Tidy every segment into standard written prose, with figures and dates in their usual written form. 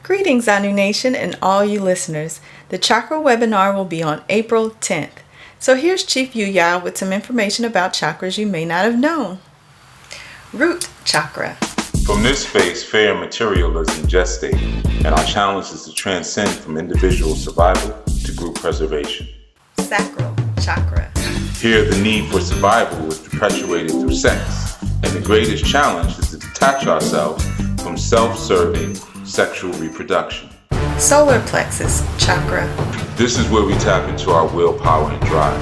Greetings, Anu Nation and all you listeners. The chakra webinar will be on April 10th. So here's Chief Yuya with some information about chakras you may not have known. Root chakra. From this phase, fair materialism gestated, and our challenge is to transcend from individual survival to group preservation. Sacral chakra. Here, the need for survival is perpetuated through sex, and the greatest challenge is to detach ourselves from self-serving sexual reproduction. Solar plexus chakra. This is where we tap into our willpower and drive.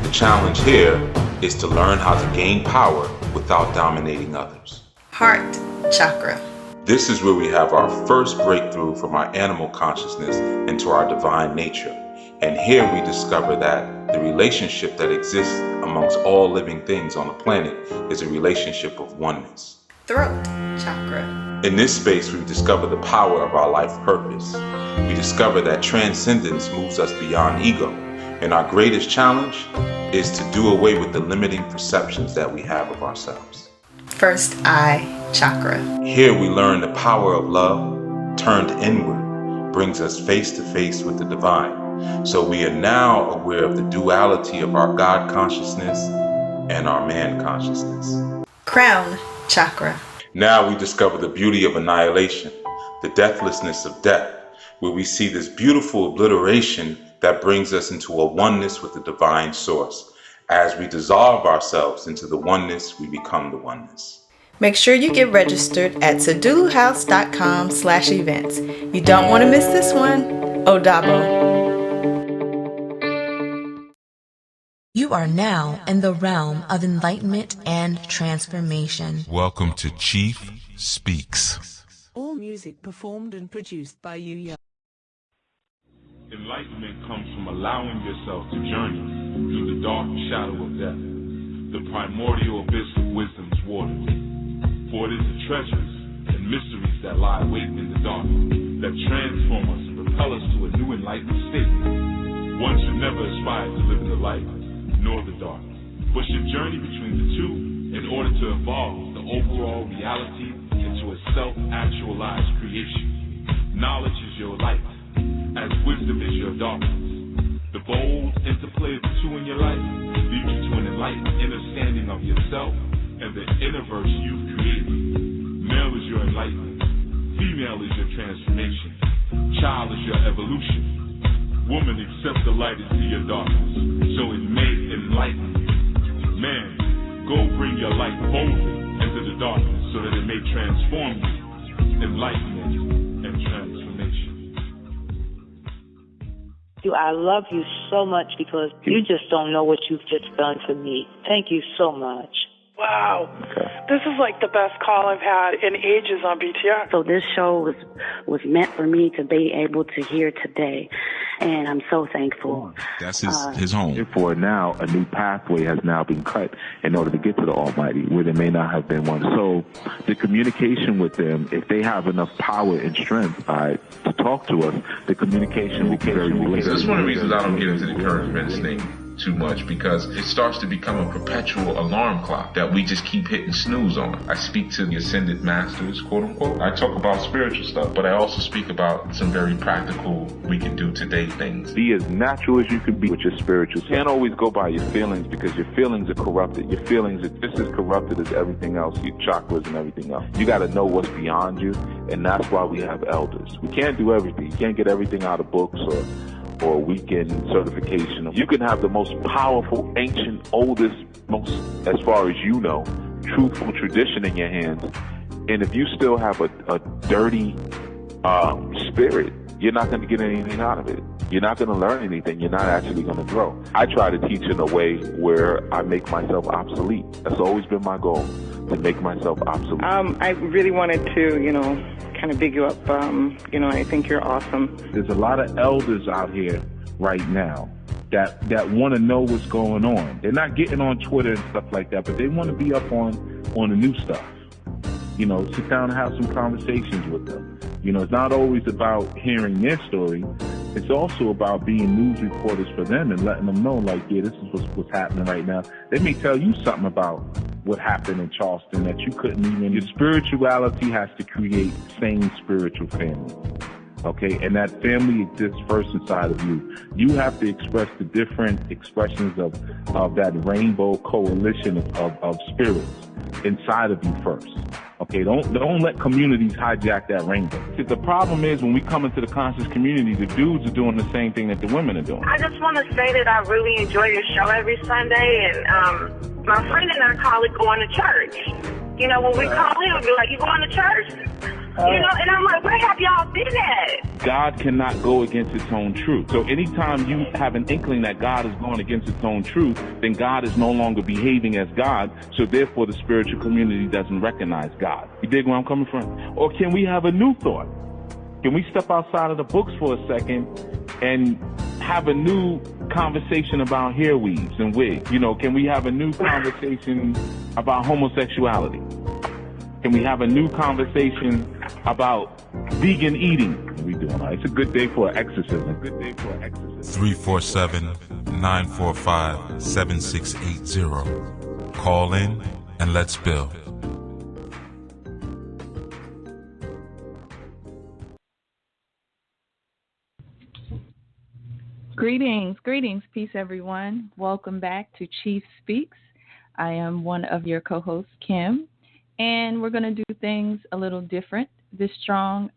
The challenge here is to learn how to gain power without dominating others. Heart chakra. This is where we have our first breakthrough from our animal consciousness into our divine nature. And here we discover that the relationship that exists amongst all living things on the planet is a relationship of oneness. Throat chakra. In this space, we discover the power of our life purpose. We discover that transcendence moves us beyond ego. And our greatest challenge is to do away with the limiting perceptions that we have of ourselves. First eye chakra. Here we learn the power of love turned inward brings us face to face with the divine. So we are now aware of the duality of our God consciousness and our man consciousness. Crown chakra. Now we discover the beauty of annihilation, the deathlessness of death, where we see this beautiful obliteration that brings us into a oneness with the divine source. As we dissolve ourselves into the oneness, we become the oneness. Make sure you get registered at saduluhouse.com/events. You don't want to miss this one. Odabo. You are now in the realm of enlightenment and transformation. Welcome to Chief Speaks. All music performed and produced by Yuya. Enlightenment comes from allowing yourself to journey through the dark shadow of death, the primordial abyss of wisdom's waters. For it is the treasures and mysteries that lie waiting in the dark that transform us and propel us to a new enlightened state. One should never aspire to live in the light nor the dark, but should journey between the two in order to evolve the overall reality into a self-actualized creation. Knowledge is your light, as wisdom is your darkness. The bold interplay of the two in your life leads you to an enlightened understanding of yourself and the universe you've created. Male is your enlightenment, female is your transformation, child is your evolution. Woman, accept the light into your darkness, so it may enlighten you. Man, go bring your light boldly into the darkness, so that it may transform you. Enlightenment and transformation. I love you so much because you just don't know what you've just done for me. Thank you so much. Wow. This is like the best call I've had in ages on BTR. So this show was meant for me to be able to hear today, and I'm so thankful. That's his home. Therefore, now a new pathway has now been cut in order to get to the Almighty, where there may not have been one. So the communication with them, if they have enough power and strength to talk to us, the communication will be very clear. That's one of the reasons I don't get into the current events thing too much, because it starts to become a perpetual alarm clock that we just keep hitting snooze on. I speak to the ascended masters, quote unquote. I talk about spiritual stuff, but I also speak about some very practical, we can do today things. Be as natural as you can be with your spiritual. You can't always go by your feelings, because your feelings are corrupted. Your feelings are just as corrupted as everything else, your chakras and everything else. You got to know what's beyond you, and that's why we have elders. We can't do everything. You can't get everything out of books or weekend certification. You can have the most powerful, ancient, oldest, most, as far as you know, truthful tradition in your hands. And if you still have a dirty spirit, you're not going to get anything out of it. You're not going to learn anything. You're not actually going to grow. I try to teach in a way where I make myself obsolete. That's always been my goal, to make myself obsolete. I really wanted to, kind of big you up. I think you're awesome. There's a lot of elders out here right now that want to know what's going on. They're not getting on Twitter and stuff like that, but they want to be up on the new stuff. Sit down and have some conversations with them. It's not always about hearing their story. It's also about being news reporters for them and letting them know, like, yeah, this is what's happening right now. They may tell you something about what happened in Charleston that you couldn't even. Your spirituality has to create sane spiritual family. Okay, and that family exists first inside of you. You have to express the different expressions of that rainbow coalition of spirits inside of you first. Okay, don't let communities hijack that rainbow. See, the problem is when we come into the conscious community, the dudes are doing the same thing that the women are doing. I just want to say that I really enjoy your show every Sunday, and my friend and I call it going to church. You know, when we call him, we'll be like, you going to church? You know, and I'm like, where have y'all been at? God cannot go against its own truth. So anytime you have an inkling that God is going against its own truth, then God is no longer behaving as God. So therefore, the spiritual community doesn't recognize God. You dig where I'm coming from? Or can we have a new thought? Can we step outside of the books for a second and have a new conversation about hair weaves and wigs? You know, can we have a new conversation about homosexuality? Can we have a new conversation about vegan eating? We doing all right. It's a good day for an exorcism. 347-945-7680. Call in and let's build. Greetings, peace everyone. Welcome back to Chief Speaks. I am one of your co-hosts, Kim. And we're going to do things a little different this strong.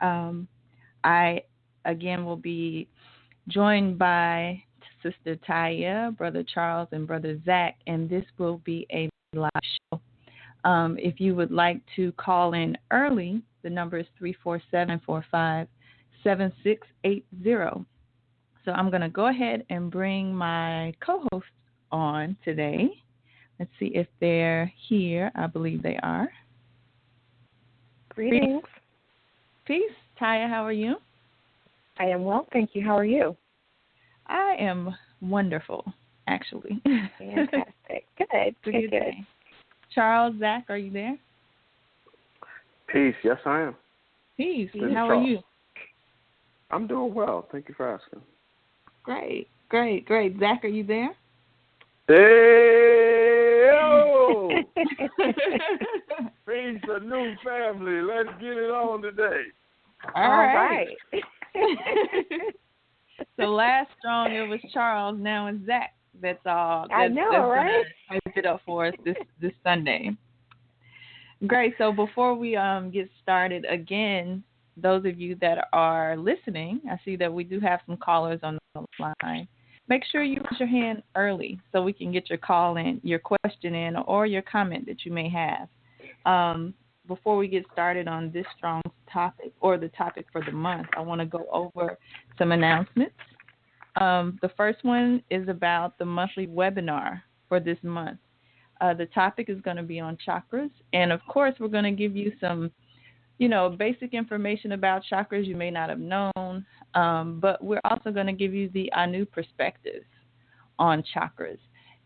I, again, will be joined by Sister Taya, Brother Charles, and Brother Zach, and this will be a live show. If you would like to call in early, the number is 347-457-680. So I'm going to go ahead and bring my co-hosts on today. Let's see if they're here. I believe they are. Greetings. Peace. Taya, how are you? I am well, thank you. How are you? I am wonderful, actually. Fantastic. Good. Good. Charles, Zach, are you there? Peace. Yes, I am. Peace. This is How Charles. are you? I'm doing well. Thank you for asking. Great. Zach, are you there? Hey, yo! Peace, a new family. Let's get it on today. All right. So last strong it was Charles, now it's Zach. That's all. I know, right? Hype it up for us this Sunday. Great. So before we get started again, those of you that are listening, I see that we do have some callers on the line. Make sure you raise your hand early so we can get your call in, your question in, or your comment that you may have. Before we get started on this strong topic, or the topic for the month, I want to go over some announcements. The first one is about the monthly webinar for this month. The topic is going to be on chakras, and of course, we're going to give you some basic information about chakras you may not have known, but we're also going to give you the Anu perspective on chakras.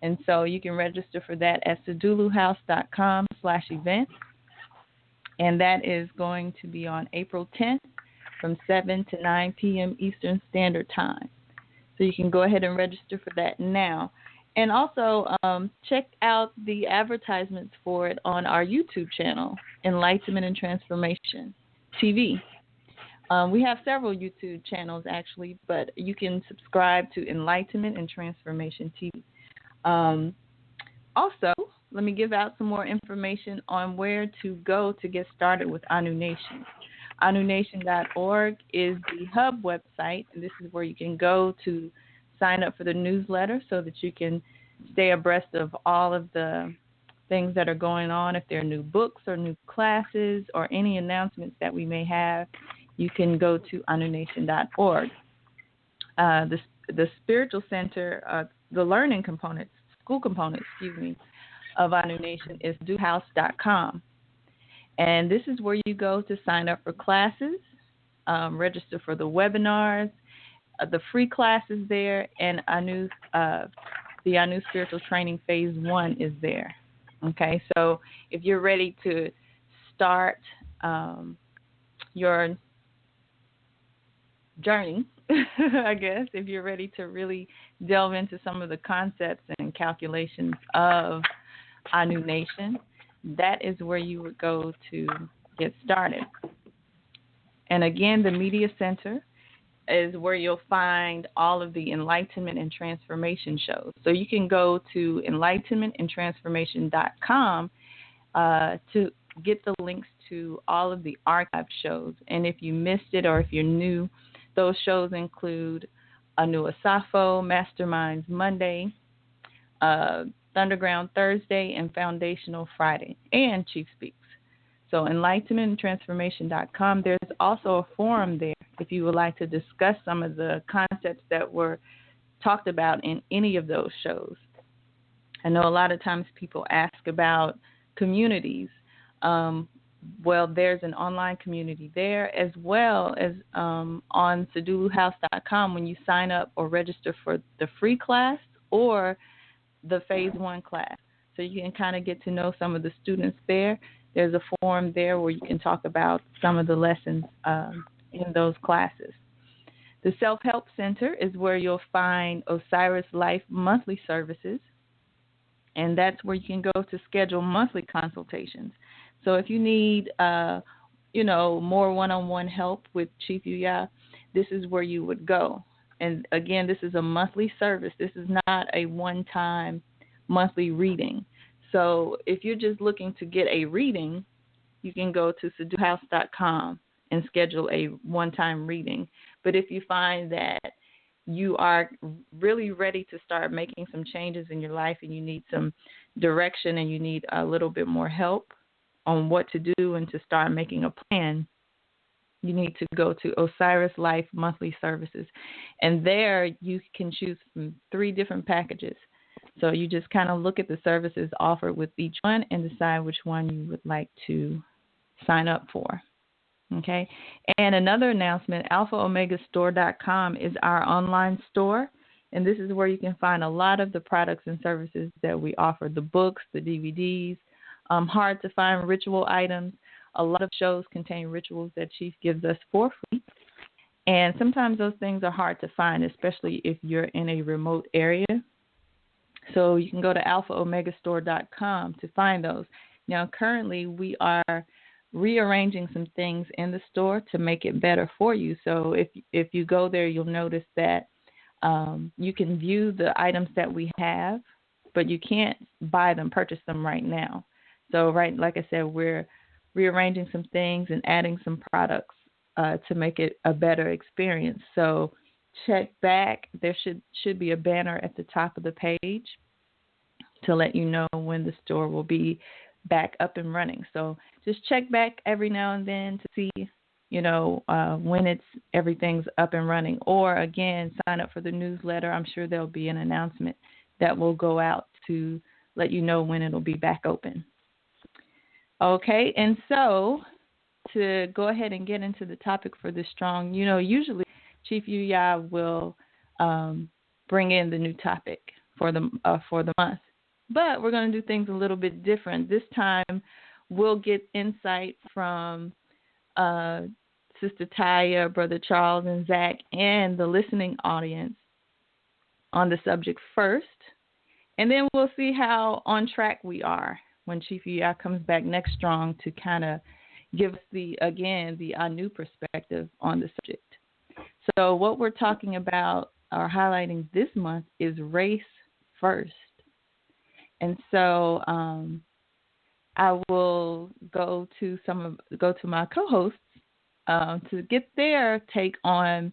And so you can register for that at saduluhouse.com/events. And that is going to be on April 10th from 7 to 9 p.m. Eastern Standard Time. So you can go ahead and register for that now. And also check out the advertisements for it on our YouTube channel, Enlightenment and Transformation TV. We have several YouTube channels, actually, but you can subscribe to Enlightenment and Transformation TV. Also, let me give out some more information on where to go to get started with Anu Nation. AnuNation.org is the hub website, and this is where you can go to sign up for the newsletter so that you can stay abreast of all of the things that are going on. If there are new books or new classes or any announcements that we may have, you can go to AnuNation.org. The spiritual center, the learning components, school components, of Anu Nation is dohouse.com. And this is where you go to sign up for classes, register for the webinars, the free classes there, and the Anu Spiritual Training Phase 1 is there. Okay, so if you're ready to start your journey, I guess, if you're ready to really delve into some of the concepts and calculations of Anu Nation, that is where you would go to get started. And again, the Media Center is where you'll find all of the enlightenment and transformation shows. So you can go to enlightenmentandtransformation.com to get the links to all of the archive shows. And if you missed it or if you're new, those shows include Anu Asafo, Masterminds Monday, Thunderground Thursday, and Foundational Friday, and Chief Speaks. So enlightenmentandtransformation.com, there's also a forum there if you would like to discuss some of the concepts that were talked about in any of those shows. I know a lot of times people ask about communities. Well, there's an online community there, as well as on SaduluHouse.com when you sign up or register for the free class or the Phase 1 class. So you can kind of get to know some of the students there. There's a forum there where you can talk about some of the lessons in those classes. The Self-Help Center is where you'll find Osiris Life monthly services, and that's where you can go to schedule monthly consultations. So if you need, more one-on-one help with Chief Yuya, this is where you would go. And again, this is a monthly service. This is not a one-time monthly reading. So if you're just looking to get a reading, you can go to saduluhouse.com and schedule a one-time reading. But if you find that you are really ready to start making some changes in your life and you need some direction and you need a little bit more help on what to do and to start making a plan, you need to go to Osiris Life Monthly Services. And there you can choose from 3 different packages. So you just kind of look at the services offered with each one and decide which one you would like to sign up for. Okay. And another announcement, alphaomegastore.com is our online store. And this is where you can find a lot of the products and services that we offer, the books, the DVDs, hard to find ritual items. A lot of shows contain rituals that Chief gives us for free. And sometimes those things are hard to find, especially if you're in a remote area. So you can go to alphaomegastore.com to find those. Now, currently, we are rearranging some things in the store to make it better for you. So if you go there, you'll notice that you can view the items that we have, but you can't buy them, purchase them right now. So, like I said, we're rearranging some things and adding some products to make it a better experience. So check back. There should be a banner at the top of the page to let you know when the store will be back up and running. So just check back every now and then to see, when everything's up and running. Or again, sign up for the newsletter. I'm sure there'll be an announcement that will go out to let you know when it'll be back open. Okay, and so to go ahead and get into the topic for this strong, usually Chief Yuya will bring in the new topic for the month. But we're going to do things a little bit different. This time we'll get insight from Sister Taya, Brother Charles, and Zach, and the listening audience on the subject first. And then we'll see how on track we are when Chief Yuya comes back next strong to kind of give us the new perspective on the subject. So what we're talking about or highlighting this month is race first. And so I will go to my co-hosts to get their take on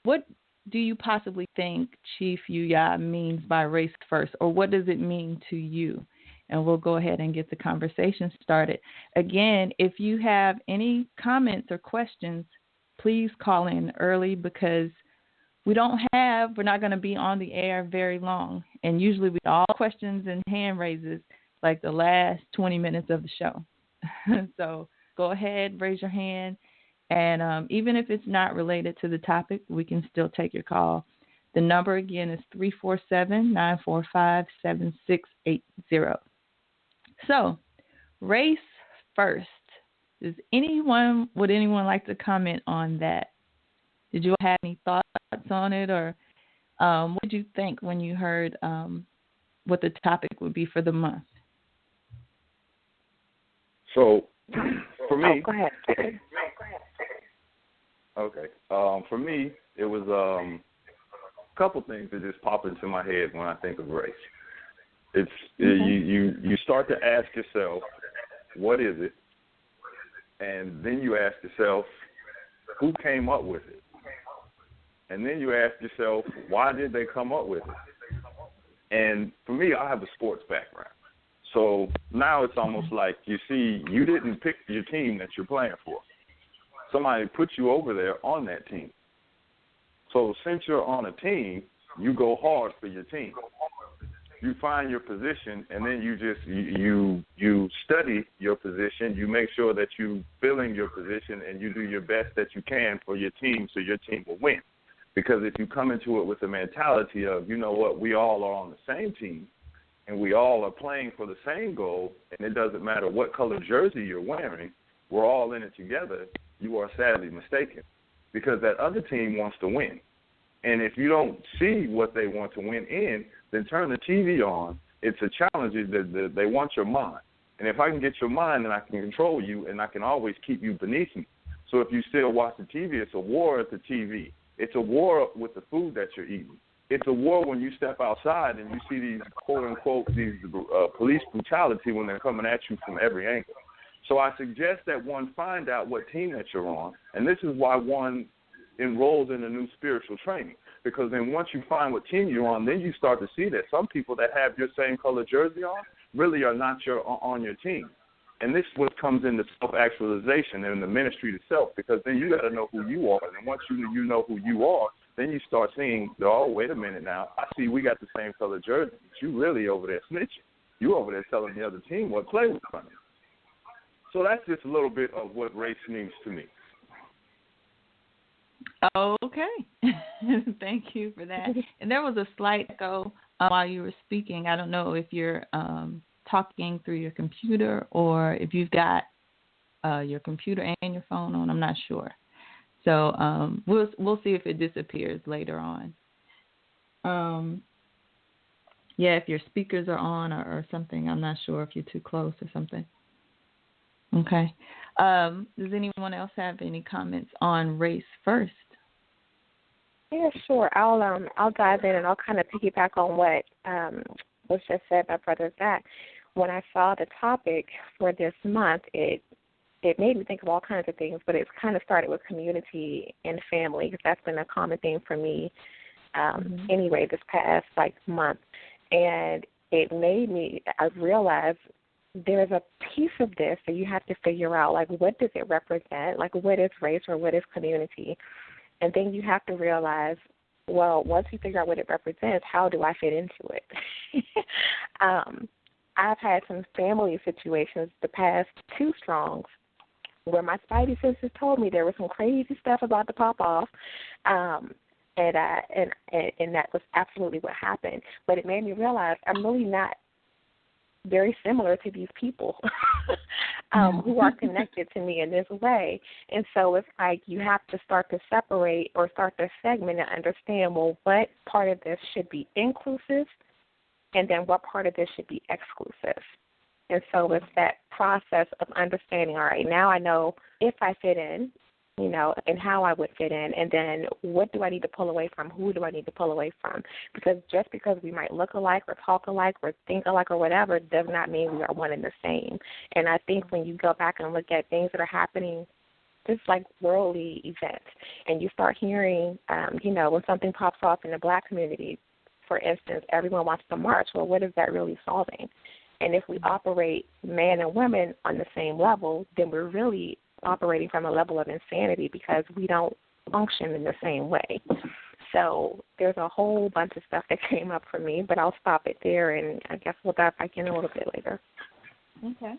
what do you possibly think Chief Yuya means by race first, or what does it mean to you? And we'll go ahead and get the conversation started. Again, if you have any comments or questions, please call in early because we're not going to be on the air very long. And usually we all questions and hand raises like the last 20 minutes of the show. So go ahead, raise your hand. And even if it's not related to the topic, we can still take your call. The number again is 347-945-7680. So, race first. Would anyone like to comment on that? Did you have any thoughts on it, or what did you think when you heard what the topic would be for the month? So, for me, go ahead. okay. For me, It was a couple things that just pop into my head when I think of race. It's you start to ask yourself, what is it? And then you ask yourself, who came up with it? And then you ask yourself, why did they come up with it? And for me, I have a sports background. So now it's almost like, you see, you didn't pick your team that you're playing for. Somebody put you over there on that team. So since you're on a team, you go hard for your team. You find your position, and then you study your position. You make sure that you filling your position, and you do your best that you can for your team so your team will win. Because if you come into it with the mentality of, you know what, we all are on the same team, and we all are playing for the same goal, and it doesn't matter what color jersey you're wearing, we're all in it together, you are sadly mistaken. Because that other team wants to win. And if you don't see what they want to win in, then turn the TV on. It's a challenge that they want your mind. And if I can get your mind, then I can control you, and I can always keep you beneath me. So if you still watch the TV, it's a war at the TV. It's a war with the food that you're eating. It's a war when you step outside and you see these, quote-unquote, these police brutality when they're coming at you from every angle. So I suggest that one find out what team that you're on, and this is why one enrolls in a new spiritual training. Because then once you find what team you're on, then you start to see that some people that have your same color jersey on really are not on your team. And this is what comes into self-actualization and the ministry to self, because then you got to know who you are. And once you know who you are, then you start seeing, oh, wait a minute now, I see we got the same color jersey, but you really over there snitching. You over there telling the other team what play was running. So that's just a little bit of what race means to me. Okay. Thank you for that. And there was a slight echo while you were speaking. I don't know if you're talking through your computer or if you've got your computer and your phone on. I'm not sure. So we'll see if it disappears later on. Yeah, if your speakers are on or something. I'm not sure if you're too close or something. Okay. Does anyone else have any comments on race first? Yeah, sure. I'll dive in and I'll kind of piggyback on what was just said by Brother Zach. When I saw the topic for this month, it made me think of all kinds of things, but it kind of started with community and family, because that's been a common theme for me anyway this past month. And it made me, I realized there's a piece of this that you have to figure out, what does it represent? What is race or what is community? And then you have to realize, well, once you figure out what it represents, how do I fit into it? I've had some family situations the past 2 strongs where my spidey senses told me there was some crazy stuff about to pop off, and that was absolutely what happened. But it made me realize I'm really not very similar to these people who are connected to me in this way. And so it's like you have to start to separate or start to segment and understand, well, what part of this should be inclusive and then what part of this should be exclusive. And so it's that process of understanding, all right, now I know if I fit in, and how I would fit in, and then what do I need to pull away from? Who do I need to pull away from? Because just because we might look alike or talk alike or think alike or whatever does not mean we are one and the same. And I think when you go back and look at things that are happening, just like worldly events, and you start hearing, when something pops off in the Black community, for instance, everyone wants to march. Well, what is that really solving? And if we operate man and women on the same level, then we're really operating from a level of insanity because we don't function in the same way. So there's a whole bunch of stuff that came up for me, but I'll stop it there, and I guess we'll dive back in a little bit later. Okay.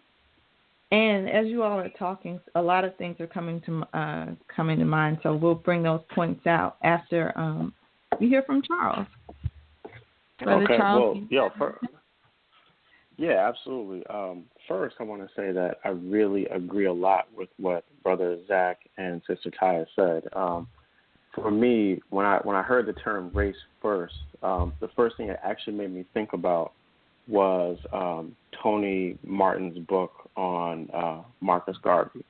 And as you all are talking, a lot of things are coming to mind, so we'll bring those points out after we hear from Charles. Brother okay, Charles, yeah, absolutely. First, I want to say that I really agree a lot with what Brother Zach and Sister Taya said. For me, when I heard the term race first, the first thing it actually made me think about was Tony Martin's book on Marcus Garvey.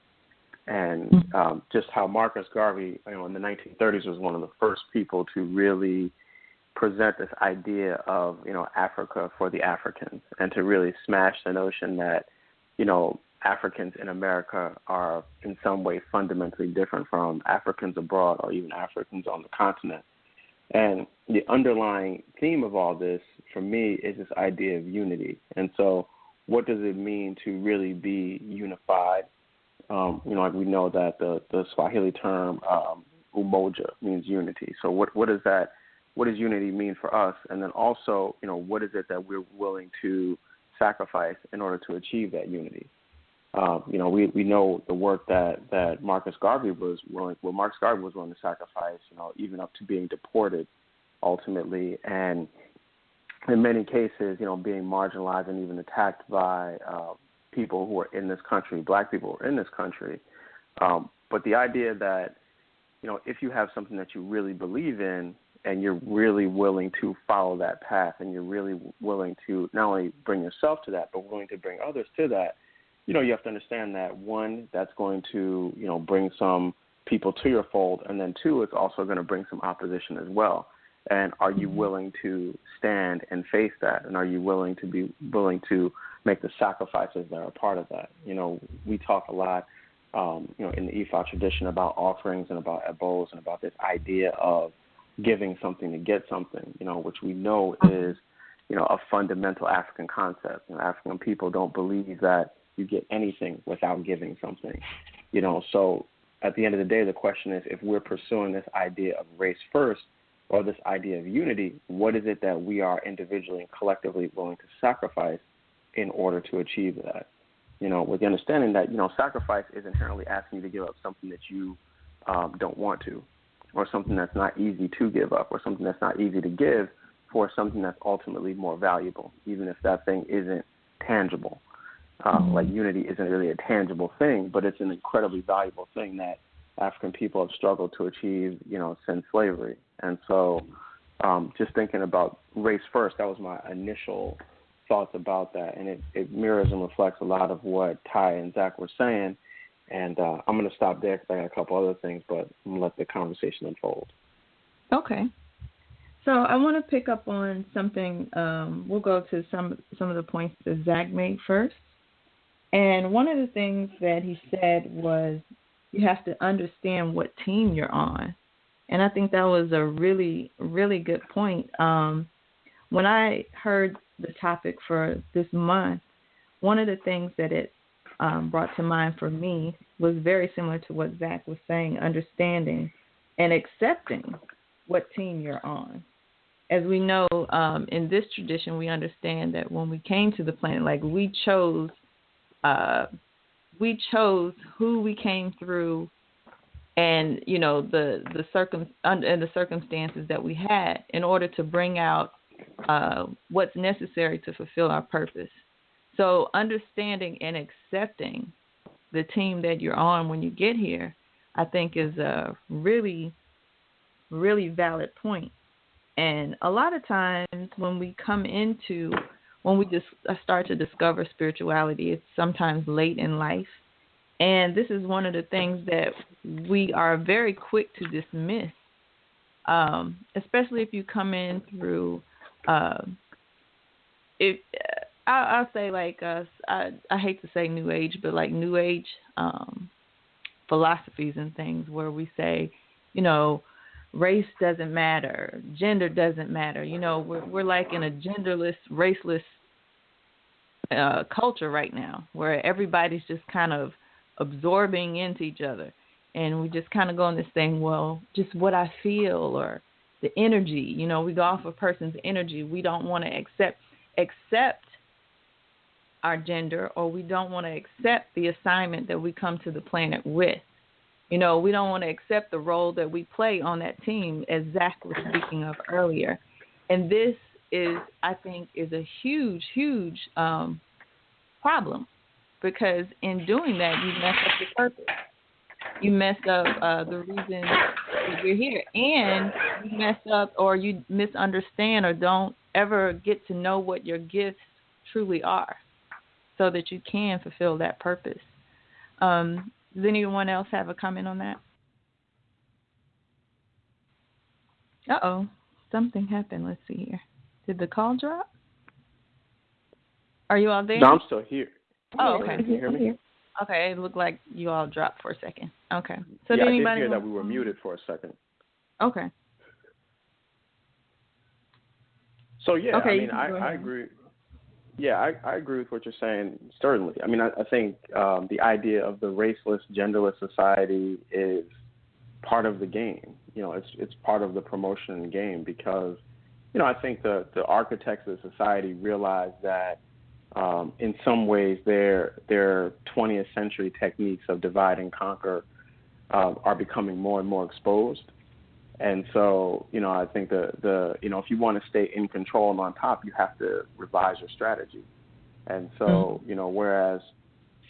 And just how Marcus Garvey, in the 1930s was one of the first people to really present this idea of, Africa for the Africans, and to really smash the notion that, Africans in America are in some way fundamentally different from Africans abroad or even Africans on the continent. And the underlying theme of all this, for me, is this idea of unity. And so what does it mean to really be unified? Like we know that the Swahili term umoja means unity. So what is that? What does unity mean for us? And then also, what is it that we're willing to sacrifice in order to achieve that unity? We know the work that Marcus Garvey was willing to sacrifice, even up to being deported ultimately, and in many cases, being marginalized and even attacked by people who are in this country, black people who are in this country. But the idea that, if you have something that you really believe in and you're really willing to follow that path, and you're really willing to not only bring yourself to that, but willing to bring others to that, you have to understand that, one, that's going to, bring some people to your fold, and then two, it's also going to bring some opposition as well. And are you willing to stand and face that? And are you willing to make the sacrifices that are part of that? We talk a lot, in the Ifa tradition about offerings and about ebos and about this idea of giving something to get something, which we know is, a fundamental African concept. African people don't believe that you get anything without giving something, So at the end of the day, the question is, if we're pursuing this idea of race first, or this idea of unity, what is it that we are individually and collectively willing to sacrifice in order to achieve that? With the understanding that, sacrifice is inherently asking you to give up something that you don't want to, or something that's not easy to give up, or something that's not easy to give for something that's ultimately more valuable, even if that thing isn't tangible. Like unity isn't really a tangible thing, but it's an incredibly valuable thing that African people have struggled to achieve, since slavery. And so just thinking about race first, that was my initial thoughts about that. And it mirrors and reflects a lot of what Ty and Zach were saying. And I'm going to stop there because I got a couple other things, but I'm going to let the conversation unfold. Okay. So I want to pick up on something. We'll go to some of the points that Zach made first. And one of the things that he said was you have to understand what team you're on. And I think that was a really, really good point. When I heard the topic for this month, one of the things that it brought to mind for me was very similar to what Zach was saying, understanding and accepting what team you're on. As we know, in this tradition, we understand that when we came to the planet, like we chose who we came through, and the circumstances that we had in order to bring out what's necessary to fulfill our purpose. So understanding and accepting the team that you're on when you get here, I think is a really, really valid point. And a lot of times when we just start to discover spirituality, it's sometimes late in life. And this is one of the things that we are very quick to dismiss, especially if you come in through, I'll say like I hate to say New Age, but like New Age philosophies and things where we say, race doesn't matter, gender doesn't matter. We're like in a genderless, raceless culture right now where everybody's just kind of absorbing into each other, and we just kind of go on this thing, well, just what I feel or the energy, we go off a person's energy. We don't want to accept our gender, or we don't want to accept the assignment that we come to the planet with. We don't want to accept the role that we play on that team, as Zach was speaking of earlier. And this is, I think, is a huge, huge problem. Because in doing that, you mess up your purpose. You mess up the reason that you're here. And you mess up, or you misunderstand, or don't ever get to know what your gifts truly are so that you can fulfill that purpose. Does anyone else have a comment on that? Uh-oh. Something happened. Let's see here. Did the call drop? Are you all there? No, I'm still here. Oh, okay. Can you hear me? Okay, it looked like you all dropped for a second. Okay. So yeah, did I anybody did hear that we were muted for a second. Okay. So yeah, okay, I mean, I agree. Yeah, I agree with what you're saying. Certainly, I mean, I think the idea of the raceless, genderless society is part of the game. You know, it's part of the promotion game because, you know, I think the architects of society realize that in some ways their 20th century techniques of divide and conquer are becoming more and more exposed. And so, you know, I think the you know, if you want to stay in control and on top, you have to revise your strategy. And so, you know, whereas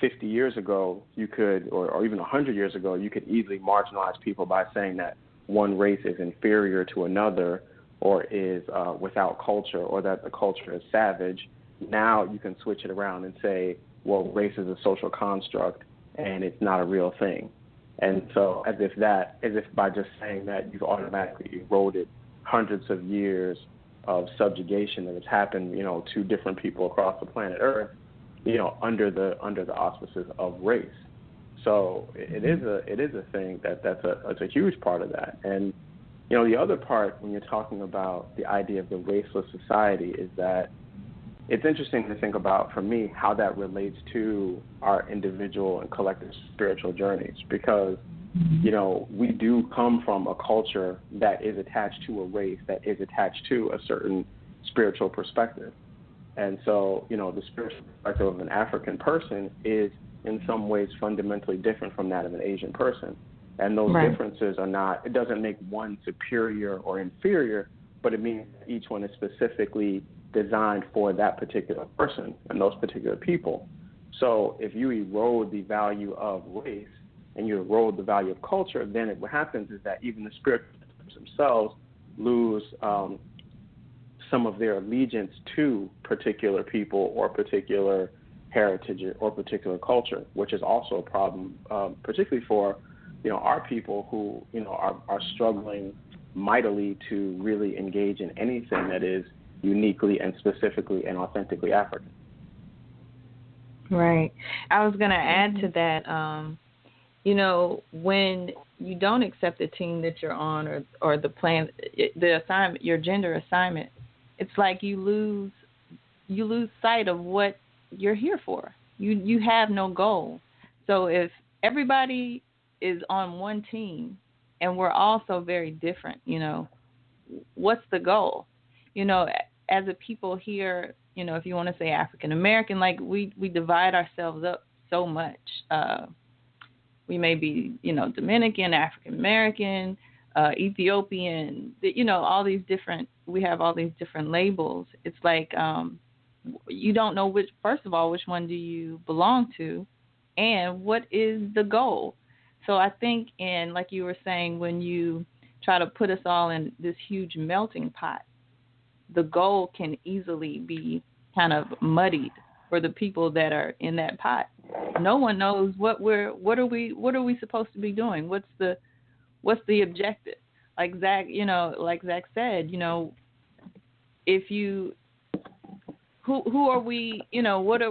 50 years ago you could, or even 100 years ago, you could easily marginalize people by saying that one race is inferior to another or is without culture or that the culture is savage. Now you can switch it around and say, well, race is a social construct and it's not a real thing. And so as if by just saying that you've automatically eroded hundreds of years of subjugation that has happened, you know, to different people across the planet Earth, you know, under the auspices of race. So it is a thing that's a huge part of that. And, you know, the other part when you're talking about the idea of the raceless society is that it's interesting to think about, for me, how that relates to our individual and collective spiritual journeys because, you know, we do come from a culture that is attached to a race, that is attached to a certain spiritual perspective. And so, you know, the spiritual perspective of an African person is in some ways fundamentally different from that of an Asian person. And those differences are not, it doesn't make one superior or inferior, but it means each one is specifically designed for that particular person and those particular people. So if you erode the value of race and you erode the value of culture, then what happens is that even the spiritual themselves lose some of their allegiance to particular people or particular heritage or particular culture, which is also a problem, particularly for, you know, our people who, you know, are struggling mightily to really engage in anything that is uniquely and specifically and authentically African. Right. I was going to add to that, you know, when you don't accept the team that you're on or the plan, the assignment, your gender assignment, it's like you lose sight of what you're here for. You have no goal. So if everybody is on one team and we're all so very different, you know, what's the goal? You know, as a people here, you know, if you want to say African American, like we divide ourselves up so much. We may be, you know, Dominican, African American, Ethiopian, you know, all these different, we have all these different labels. It's like you don't know first of all, which one do you belong to and what is the goal? So I think, and like you were saying, when you try to put us all in this huge melting pot, the goal can easily be kind of muddied for the people that are in that pot. No one knows what are we supposed to be doing? What's the objective? Like Zach said, you know, if you who are we, you know, what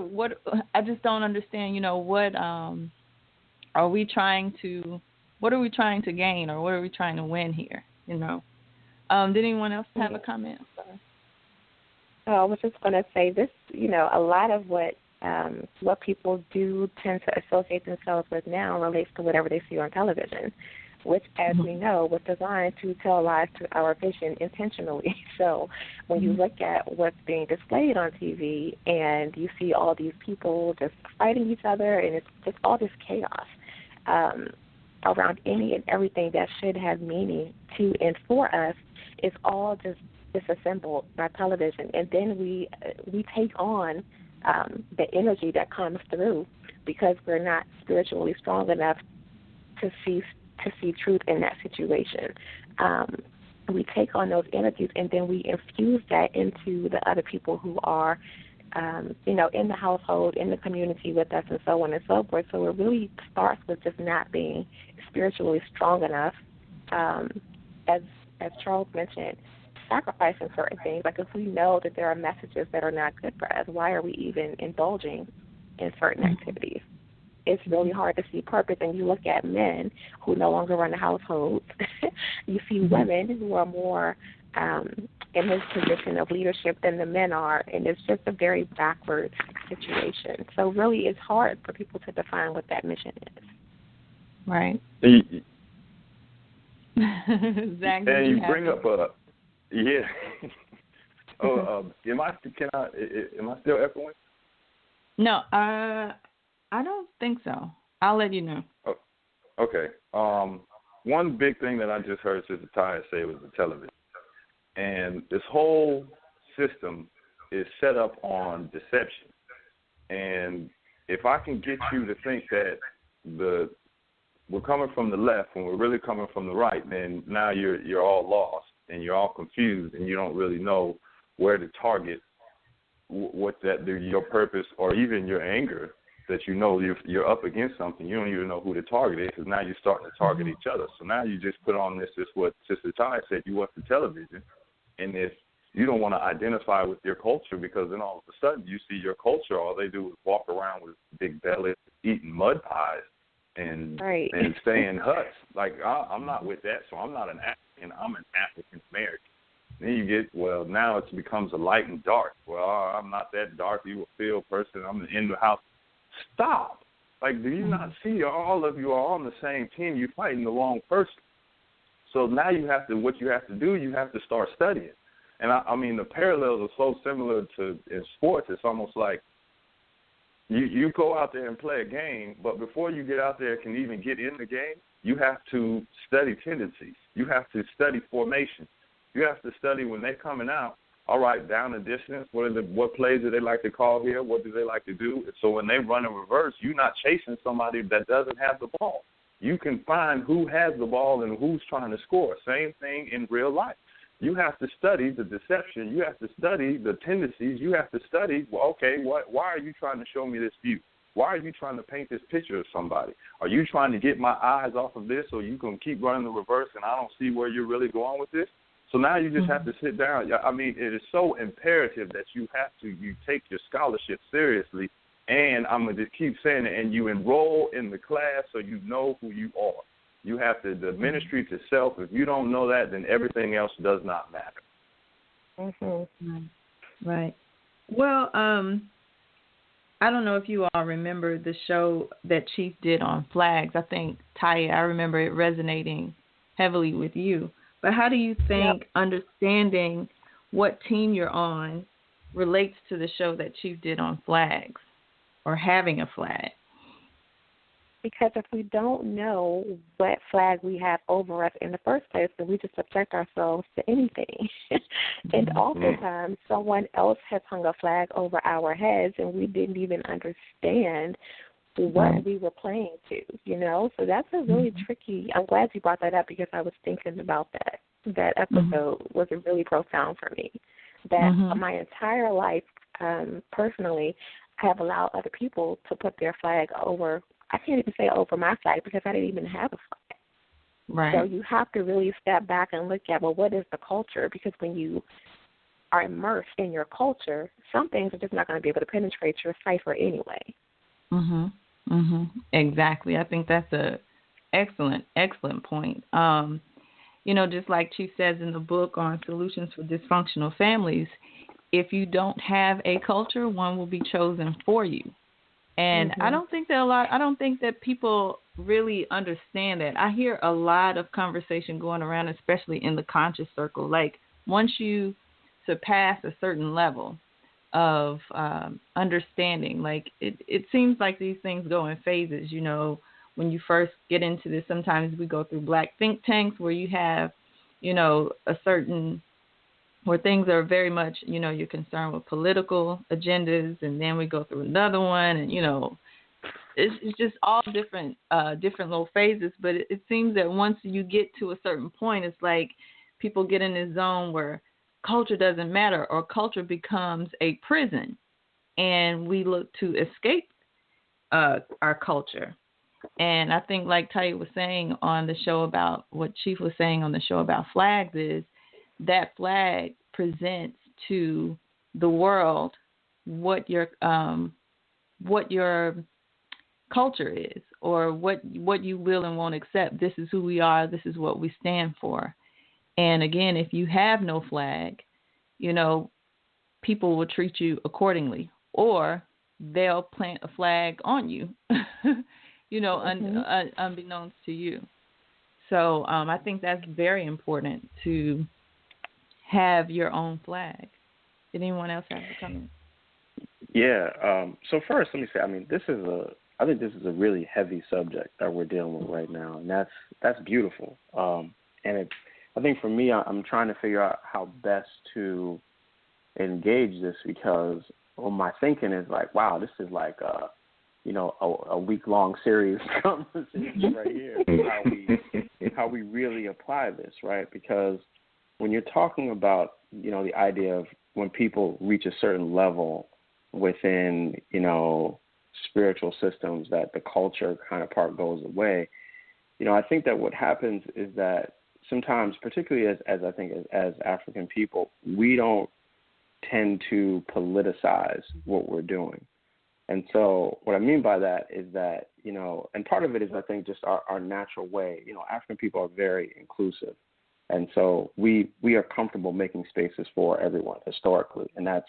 I just don't understand, you know, what are we trying to gain or what are we trying to win here, you know? Did anyone else have a comment? Sorry. I was just going to say this, you know, a lot of what people do tend to associate themselves with now relates to whatever they see on television, which, as we know, was designed to tell lies to our vision intentionally. So when you look at what's being displayed on TV and you see all these people just fighting each other and it's just all this chaos around any and everything that should have meaning to and for us, it's all just disassembled by television. And then we take on the energy that comes through because we're not spiritually strong enough to see truth in that situation. We take on those energies and then we infuse that into the other people who are in the household, in the community with us, and so on and so forth. So it really starts with just not being spiritually strong enough, as Charles mentioned, sacrificing certain things. Like if we know that there are messages that are not good for us, why are we even indulging in certain activities? It's really hard to see purpose, and you look at men who no longer run the households. You see women who are more in this position of leadership than the men are, and it's just a very backward situation. So really it's hard for people to define what that mission is. Right. Zach, and you bring up yeah. Am I still echoing? No, I don't think so. I'll let you know. Oh, okay. One big thing that I just heard Sister Taya say was the television. And this whole system is set up on deception. And if I can get you to think that we're coming from the left when we're really coming from the right, then now you're all lost and you're all confused and you don't really know where to target your purpose or even your anger, that you know you're up against something. You don't even know who to target it, because now you're starting to target each other. So now you just put on this what Sister Ty said, you watch the television, and if you don't want to identify with your culture, because then all of a sudden you see your culture, all they do is walk around with big bellies, eating mud pies, and stay in huts. Like, I'm not with that, so I'm not an African. I'm an African American. Then you get, now it becomes a light and dark. Well, I'm not that dark. You a field person. I'm in the house. Stop. Like, do you not see all of you are on the same team? You're fighting the wrong person. So now what you have to do, you have to start studying. And I mean, the parallels are so similar to in sports. It's almost like you go out there and play a game, but before you get out there and can even get in the game, you have to study tendencies. You have to study formation. You have to study when they're coming out. All right, down the distance, what plays do they like to call here? What do they like to do? So when they run in reverse, you're not chasing somebody that doesn't have the ball. You can find who has the ball and who's trying to score. Same thing in real life. You have to study the deception. You have to study the tendencies. You have to study, why are you trying to show me this view? Why are you trying to paint this picture of somebody? Are you trying to get my eyes off of this so you can keep running the reverse and I don't see where you're really going with this? So now you just have to sit down. I mean, it is so imperative that you take your scholarship seriously, and I'm going to just keep saying it, and you enroll in the class so you know who you are. You have the ministry to self. If you don't know that, then everything else does not matter. Mm-hmm. Right. Well, I don't know if you all remember the show that Chief did on flags. I think, Taya, I remember it resonating heavily with you. But how do you think understanding what team you're on relates to the show that Chief did on flags or having a flag? Because if we don't know what flag we have over us in the first place, then we just subject ourselves to anything. And oftentimes someone else has hung a flag over our heads and we didn't even understand what we were playing to, So that's a really tricky, I'm glad you brought that up because I was thinking about that. That episode was really profound for me. That my entire life, personally, I have allowed other people to put their flag over, I can't even say over my flag because I didn't even have a flag. Right. So you have to really step back and look at, what is the culture? Because when you are immersed in your culture, some things are just not going to be able to penetrate your cipher anyway. Exactly. I think that's a excellent point. Just like Chief says in the book on solutions for dysfunctional families, if you don't have a culture, one will be chosen for you. And I don't think that people really understand that. I hear a lot of conversation going around, especially in the conscious circle. Like once you surpass a certain level of understanding, like it seems like these things go in phases. When you first get into this, sometimes we go through black think tanks where you have, a certain, where things are very much, you're concerned with political agendas, and then we go through another one, and, it's just all different little phases. But it seems that once you get to a certain point, it's like people get in this zone where culture doesn't matter, or culture becomes a prison. and we look to escape our culture. And I think, like Taya was saying on the show about what Chief was saying on the show about flags, is that flag presents to the world what your culture is, or what you will and won't accept. This is who we are. This is what we stand for. And again, if you have no flag, people will treat you accordingly, or they'll plant a flag on you, unbeknownst to you. So I think that's very important to have your own flag. Did anyone else have a comment? Yeah. So first, let me say, I think this is a really heavy subject that we're dealing with right now, and that's beautiful. I think for me, I'm trying to figure out how best to engage this, because my thinking is like, wow, this is like a week-long series conversation right here. How we really apply this, right? Because when you're talking about the idea of when people reach a certain level within spiritual systems, that the culture kind of part goes away. I think that what happens is that sometimes, particularly as I think as African people, we don't tend to politicize what we're doing. And so what I mean by that is that, and part of it is, I think, just our natural way. African people are very inclusive. And so we are comfortable making spaces for everyone historically, and that's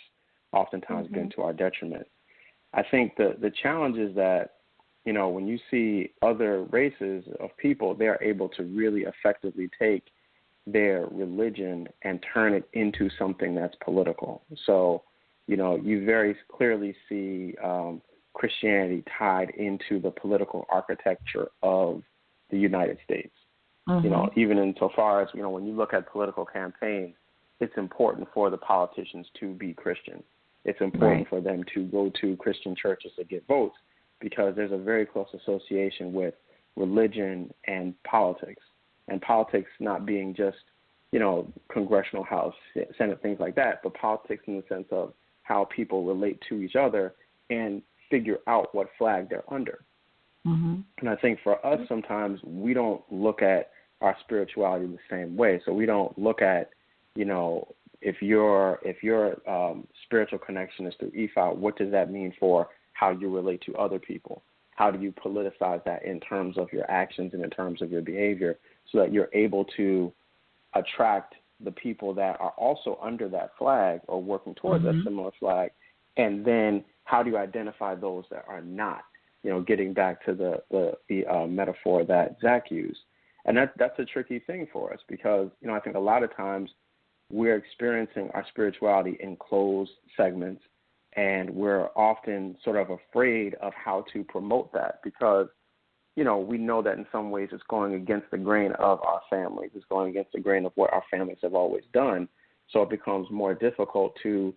oftentimes been to our detriment. I think the challenge is that, when you see other races of people, they are able to really effectively take their religion and turn it into something that's political. So, you very clearly see Christianity tied into the political architecture of the United States. Even insofar as, when you look at political campaigns, it's important for the politicians to be Christian. It's important for them to go to Christian churches to get votes, because there's a very close association with religion and politics. And politics not being just, congressional House, Senate, things like that, but politics in the sense of how people relate to each other and figure out what flag they're under. And I think for us, sometimes we don't look at our spirituality the same way. So we don't look at, if your spiritual connection is through Ifa, what does that mean for how you relate to other people? How do you politicize that in terms of your actions and in terms of your behavior, so that you're able to attract the people that are also under that flag or working towards that similar flag? And then how do you identify those that are not? Getting back to the metaphor that Zach used. And that's a tricky thing for us, because, I think a lot of times we're experiencing our spirituality in closed segments, and we're often sort of afraid of how to promote that, because, we know that in some ways it's going against the grain of our families. It's going against the grain of what our families have always done. So it becomes more difficult to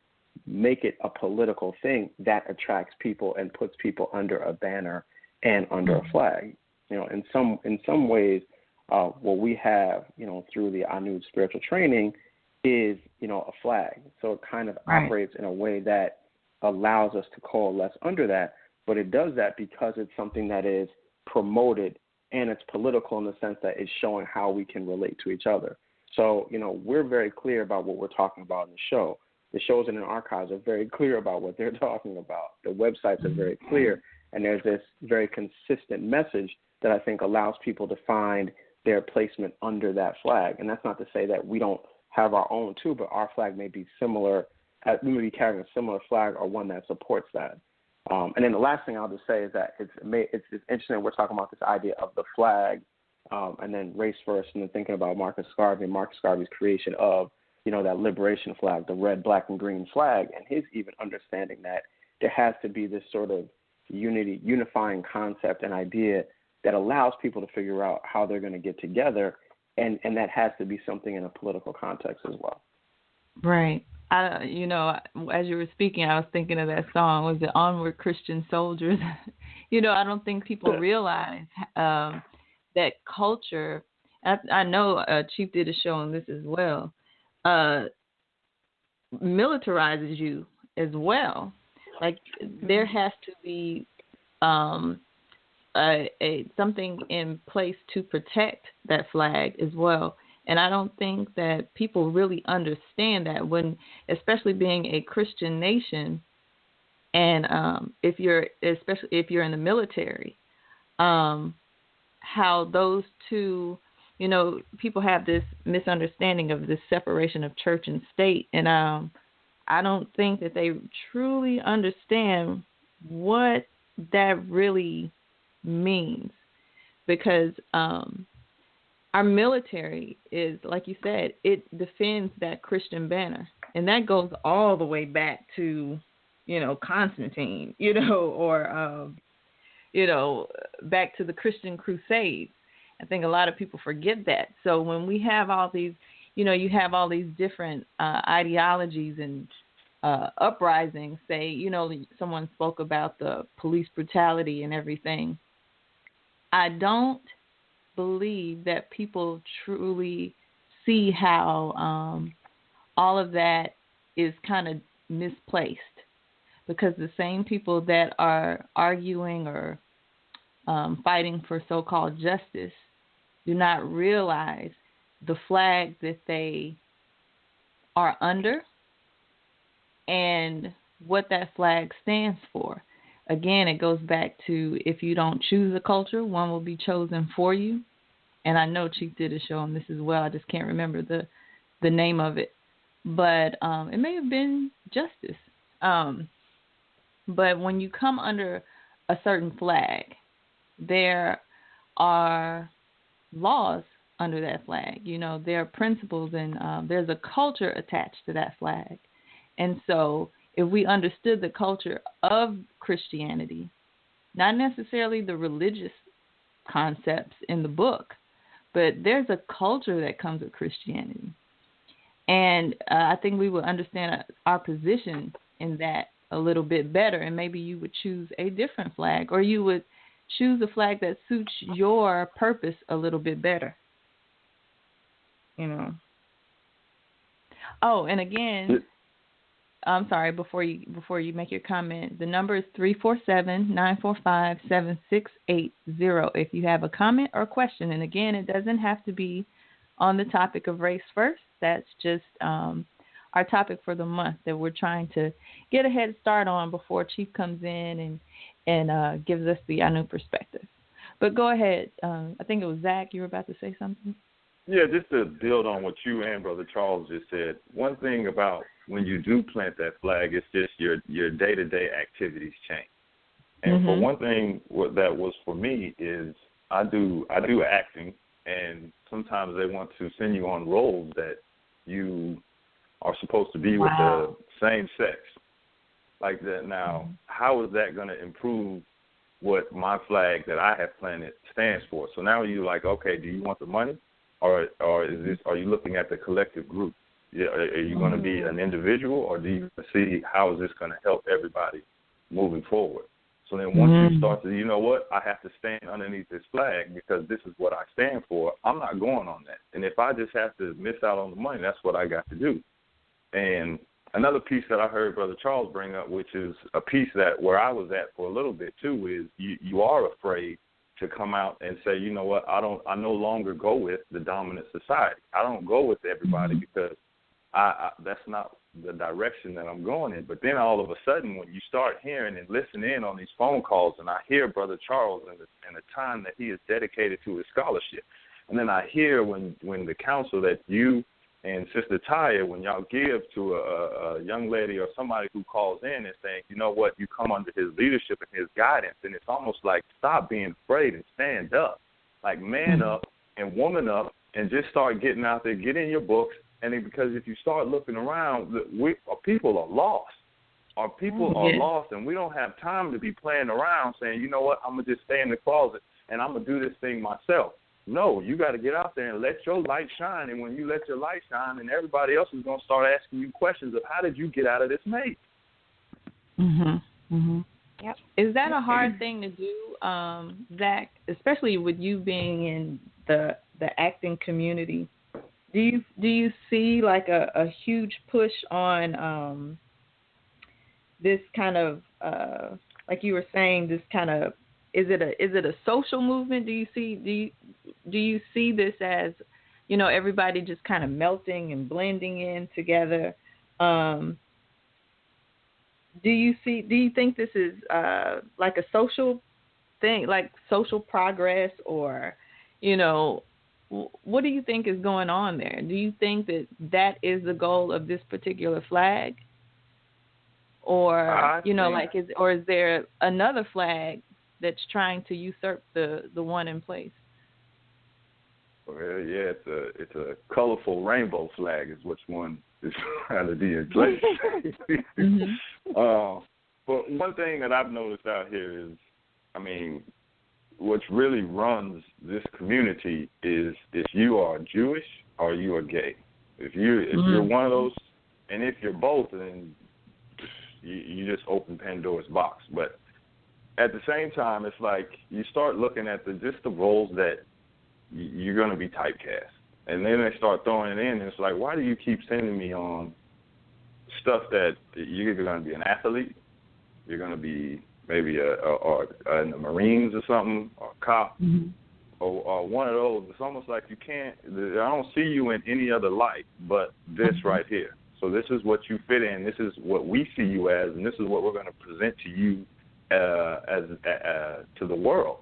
make it a political thing that attracts people and puts people under a banner and under a flag. In some ways, what we have, through the Anud spiritual training is, a flag. So it kind of operates in a way that allows us to coalesce under that, but it does that because it's something that is promoted, and it's political in the sense that it's showing how we can relate to each other. So, we're very clear about what we're talking about in the show. The shows in the archives are very clear about what they're talking about. The websites are very clear, and there's this very consistent message that I think allows people to find their placement under that flag. And that's not to say that we don't have our own too, but our flag may be similar. We may be carrying a similar flag or one that supports that. And then the last thing I'll just say is that it's interesting that we're talking about this idea of the flag, and then race first, and then thinking about Marcus Garvey and Marcus Garvey's creation of, that liberation flag, the red, black, and green flag, and his even understanding that there has to be this sort of unifying concept and idea that allows people to figure out how they're going to get together, and that has to be something in a political context as well. Right. As you were speaking, I was thinking of that song, was it Onward Christian Soldiers? I don't think people realize that culture, I know Chief did a show on this as well, militarizes you as well. Like there has to be something in place to protect that flag as well. And I don't think that people really understand that when, especially being a Christian nation, and especially if you're in the military, how those two, people have this misunderstanding of this separation of church and state, and I don't think that they truly understand what that really means, because our military is, like you said, it defends that Christian banner, and that goes all the way back to, Constantine, or back to the Christian Crusades. I think a lot of people forget that. So when we have all these, you have all these different ideologies and uprisings, say, someone spoke about the police brutality and everything. I don't believe that people truly see how all of that is kind of misplaced, because the same people that are arguing or fighting for so-called justice do not realize the flag that they are under and what that flag stands for. Again, it goes back to, if you don't choose a culture, one will be chosen for you. And I know Chief did a show on this as well. I just can't remember the name of it. But it may have been Justice. But when you come under a certain flag, there are laws under that flag. There are principles, and there's a culture attached to that flag. And so if we understood the culture of Christianity, not necessarily the religious concepts in the book, but there's a culture that comes with Christianity. And I think we would understand our position in that a little bit better, and maybe you would choose a different flag, or you would choose a flag that suits your purpose a little bit better. Oh, and again, I'm sorry, before you make your comment, the number is 347-945-7680 if you have a comment or question. And again, it doesn't have to be on the topic of race first. That's just our topic for the month that we're trying to get a head start on before Chief comes in and gives us the new perspective. But go ahead. I think it was Zach. You were about to say something? Yeah, just to build on what you and Brother Charles just said, one thing about when you do plant that flag, it's just your day-to-day activities change. And for one thing, what that was for me is I do acting, and sometimes they want to send you on roles that you are supposed to be with the same sex. Like that. Now, how is that going to improve what my flag that I have planted stands for? So now you're like, okay, do you want the money, or are you looking at the collective group? Yeah, are you going to be an individual, or do you see how is this going to help everybody moving forward? So then once you start to, you know what, I have to stand underneath this flag because this is what I stand for, I'm not going on that. And if I just have to miss out on the money, that's what I got to do. And another piece that I heard Brother Charles bring up, which is a piece that where I was at for a little bit too, is you are afraid to come out and say, you know what, I no longer go with the dominant society. I don't go with everybody because I that's not the direction that I'm going in. But then all of a sudden, when you start hearing and listening in on these phone calls, and I hear Brother Charles and the time that he is dedicated to his scholarship, and then I hear when the counsel that you and Sister Taya, when y'all give to a young lady or somebody who calls in and saying, you know what, you come under his leadership and his guidance, and it's almost like stop being afraid and stand up. Like man up and woman up and just start getting out there, get in your books. And because if you start looking around, our people are lost. Our people are lost, and we don't have time to be playing around saying, you know what, I'm going to just stay in the closet and I'm going to do this thing myself. No, you got to get out there and let your light shine. And when you let your light shine, then everybody else is going to start asking you questions of how did you get out of this maze? Yep. Is that a hard thing to do, Zach, especially with you being in the acting community? Do you see like a huge push on this kind of like you were saying, this kind of is it a social movement? Do you see this as, you know, everybody just kind of melting and blending in together? Do you think this is like a social thing, like social progress, or, you know, what do you think is going on there? Do you think that is the goal of this particular flag? Or, you know, like, is there another flag that's trying to usurp the one in place? Well, yeah, it's a colorful rainbow flag is which one is trying to be in place. But one thing that I've noticed out here is, I mean, what really runs this community is if you are Jewish or you are gay. If you're one of those, and if you're both, then you just open Pandora's box. But at the same time, it's like you start looking at the roles that you're going to be typecast. And then they start throwing it in, and it's like, why do you keep sending me on stuff that you're going to be an athlete, you're going to be maybe in the Marines or something, or a cop, or one of those. It's almost like you can't, I don't see you in any other light but this right here. So this is what you fit in. This is what we see you as, and this is what we're going to present to you to the world.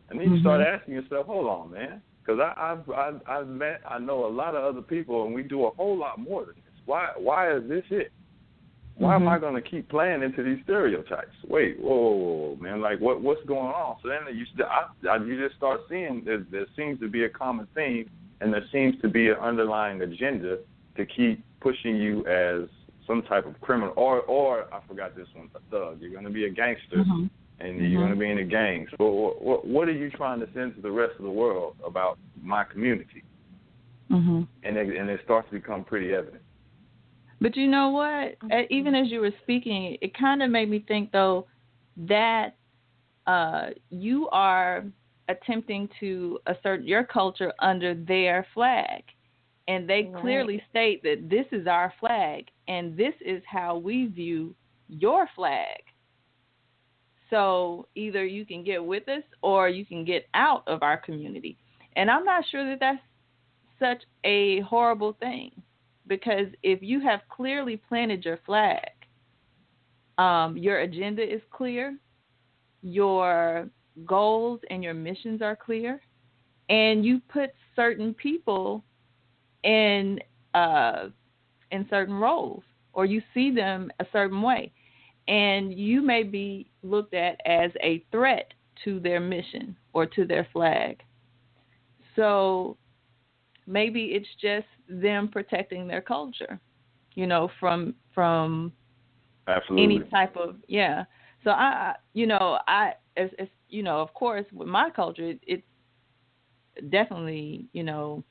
And then you start asking yourself, hold on, man, because I know a lot of other people, and we do a whole lot more than this. Why is this it? Why am I going to keep playing into these stereotypes? Wait, whoa, man, like what's going on? So then you just start seeing there seems to be a common theme, and there seems to be an underlying agenda to keep pushing you as some type of criminal, or I forgot this one, a thug. You're going to be a gangster, and you're going to be in the gangs. But what are you trying to send to the rest of the world about my community? And it starts to become pretty evident. But you know what? Even as you were speaking, it kind of made me think, though, that you are attempting to assert your culture under their flag. And they clearly state that this is our flag, and this is how we view your flag. So either you can get with us or you can get out of our community. And I'm not sure that that's such a horrible thing, because if you have clearly planted your flag, your agenda is clear, your goals and your missions are clear, and you put certain people in certain roles, or you see them a certain way, and you may be looked at as a threat to their mission or to their flag. So maybe it's just them protecting their culture, you know, from Absolutely. any type of So I as you know, of course, with my culture, it's definitely, you know,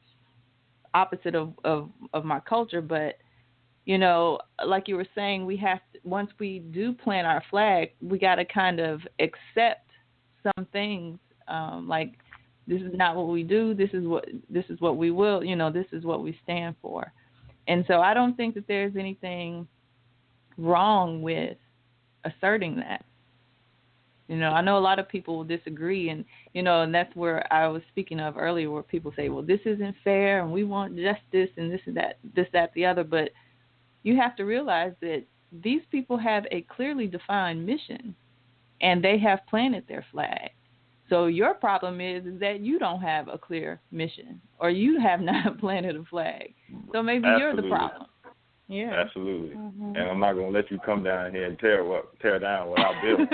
opposite of my culture, but you know, like you were saying, we have to, once we do plant our flag, we got to kind of accept some things, like this is not what we do, this is what we will, you know, this is what we stand for. And so I don't think that there's anything wrong with asserting that. You know, I know a lot of people will disagree, and, you know, and that's where I was speaking of earlier, where people say, well, this isn't fair, and we want justice, and this, that, the other. But you have to realize that these people have a clearly defined mission, and they have planted their flag. So your problem is that you don't have a clear mission, or you have not planted a flag. So maybe you're the problem. Yeah, absolutely. And I'm not going to let you come down here and tear down what I built.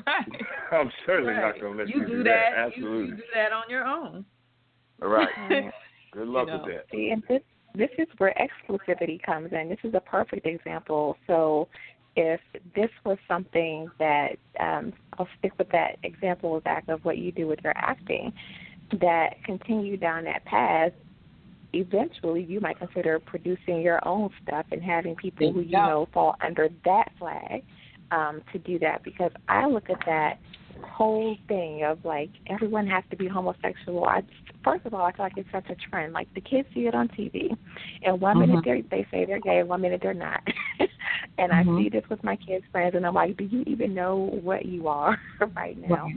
Right. I'm certainly not going to let you do that. Absolutely. You do that on your own. All right. Good luck with that. See, and this is where exclusivity comes in. This is a perfect example. So if this was something that, I'll stick with that example, Zach, of what you do with your acting, that continue down that path, eventually you might consider producing your own stuff and having people who you know fall under that flag to do that. Because I look at that whole thing of like everyone has to be homosexual. First of all, I feel like it's such a trend. Like the kids see it on TV, and one minute they say they're gay, one minute they're not. And I see this with my kids' friends, and I'm like, do you even know what you are right now?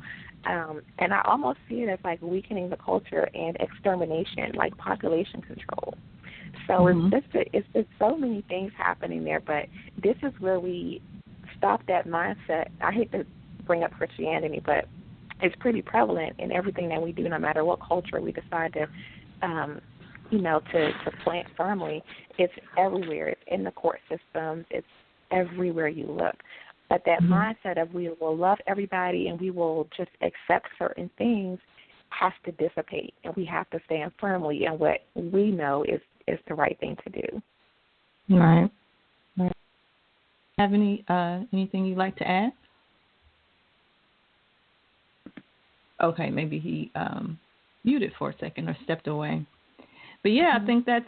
And I almost see it as like weakening the culture and extermination, like population control. So it's just so many things happening there, but this is where we stop that mindset. I hate to bring up Christianity, but it's pretty prevalent in everything that we do, no matter what culture we decide to to plant firmly. It's everywhere. It's in the court systems. It's everywhere you look. But that mindset of we will love everybody and we will just accept certain things has to dissipate, and we have to stand firmly in what we know is the right thing to do. Right. Have anything you'd like to add? Okay, maybe he muted for a second or stepped away. But yeah, I think that's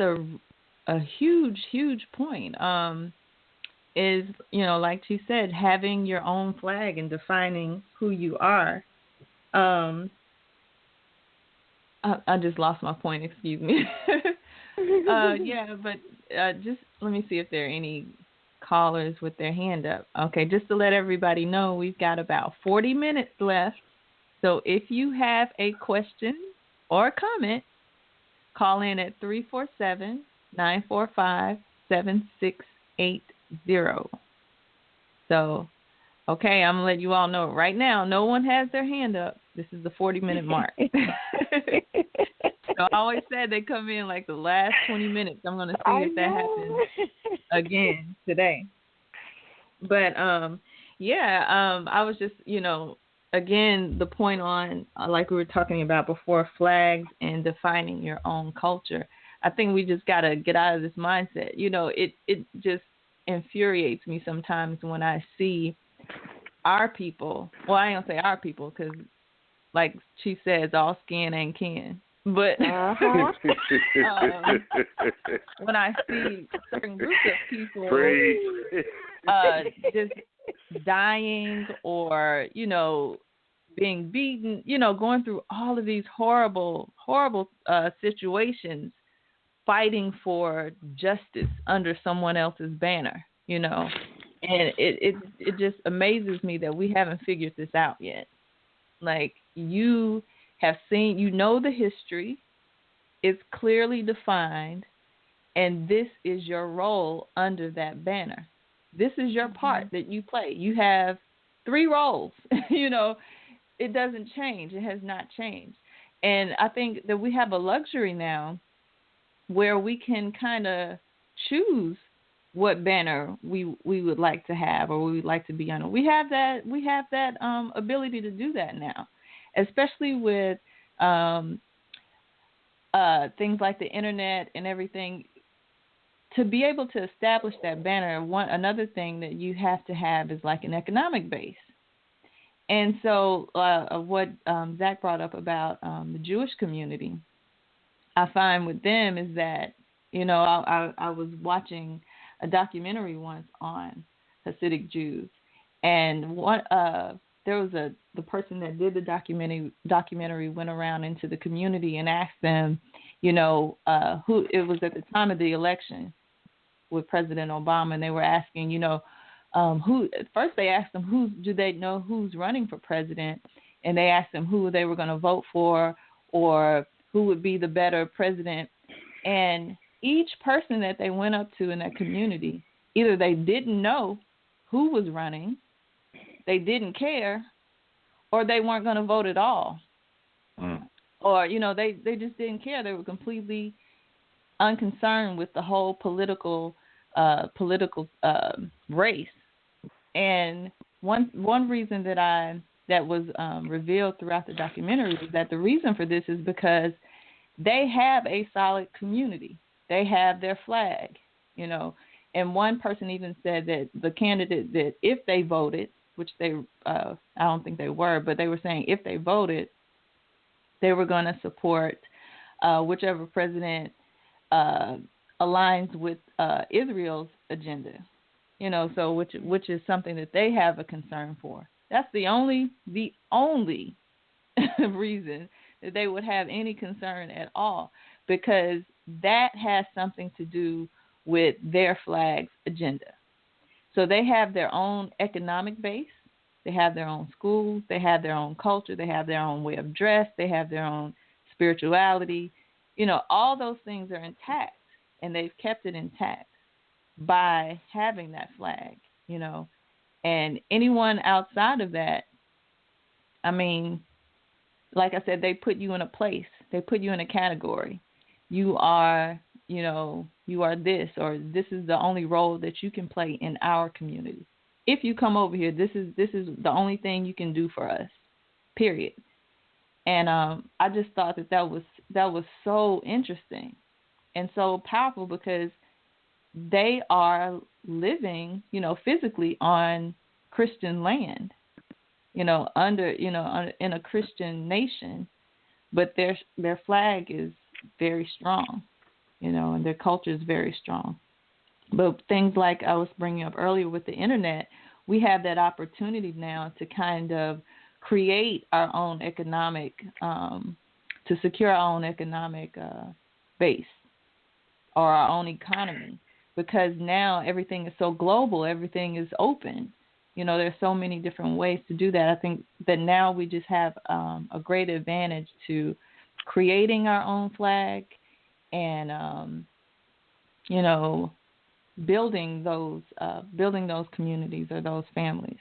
a huge point. Is, like she said, having your own flag and defining who you are. I just lost my point, excuse me. Just let me see if there are any callers with their hand up. Okay, just to let everybody know, we've got about 40 minutes left. So if you have a question or a comment, call in at 347-945-7680. So, okay, I'm going to let you all know right now, no one has their hand up. This is the 40-minute mark. So I always said they come in like the last 20 minutes. I'm going to see if that happens again today. But, I was just, again, the point on, like we were talking about before, flags and defining your own culture. I think we just got to get out of this mindset. It just infuriates me sometimes when I see our people. Well, I don't say our people because, like she says, all skin ain't kin. But when I see certain groups of people just dying or, being beaten, going through all of these horrible situations, fighting for justice under someone else's banner, and it just amazes me that we haven't figured this out yet. Like, you have seen, the history, it's clearly defined, and this is your role under that banner. This is your part that you play. You have 3 roles, it doesn't change. It has not changed. And I think that we have a luxury now where we can kind of choose what banner we would like to have or we would like to be under. We have that ability to do that now, especially with things like the internet and everything. To be able to establish that banner, another thing that you have to have is like an economic base. And so what Zach brought up about the Jewish community, I find with them is that, I was watching a documentary once on Hasidic Jews, and there was the person that did the documentary went around into the community and asked them, who it was at the time of the election with President Obama, and they were asking, who. First they asked them do they know who's running for president, and they asked them who they were going to vote for or who would be the better president. And each person that they went up to in that community, either they didn't know who was running, they didn't care, or they weren't going to vote at all. Or, they just didn't care. They were completely unconcerned with the whole political race. And one reason that was revealed throughout the documentary is that the reason for this is because they have a solid community. They have their flag, And one person even said that the candidate that if they voted, which they I don't think they were, but they were saying if they voted, they were going to support whichever president aligns with Israel's agenda, so which is something that they have a concern for. That's the only reason that they would have any concern at all, because that has something to do with their flag's agenda. So they have their own economic base. They have their own schools. They have their own culture. They have their own way of dress. They have their own spirituality. All those things are intact, and they've kept it intact by having that flag, And anyone outside of that, I mean, like I said, they put you in a place. They put you in a category. You are, you are this, or this is the only role that you can play in our community. If you come over here, this is the only thing you can do for us, period. And I just thought that was so interesting and so powerful, because they are living, physically on Christian land, in a Christian nation, but their flag is very strong, and their culture is very strong. But things like I was bringing up earlier with the internet, we have that opportunity now to kind of create our own economic, to secure our own economic base or our own economy, because now everything is so global, everything is open. There's so many different ways to do that. I think that now we just have a great advantage to creating our own flag and, building those communities or those families,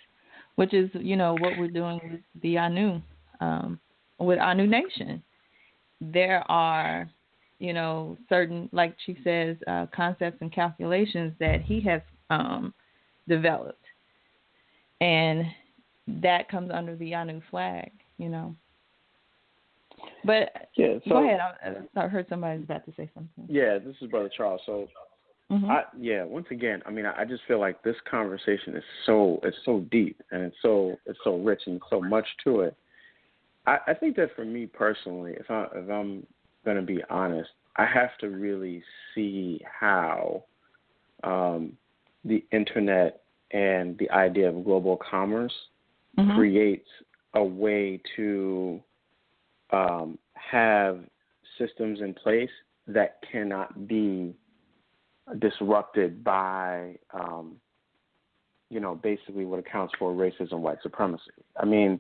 which is, what we're doing with the Anu, with Anu Nation. There are, certain, like she says, concepts and calculations that he has developed. And that comes under the Anu flag, But yeah, so, go ahead. I heard somebody was about to say something. Yeah, this is Brother Charles. So, once again, I mean, I just feel like this conversation is so deep, and it's so rich and so much to it. I think that for me personally, if I'm going to be honest, I have to really see how the internet and the idea of global commerce creates a way to have systems in place that cannot be disrupted by, basically what accounts for racism, white supremacy. I mean,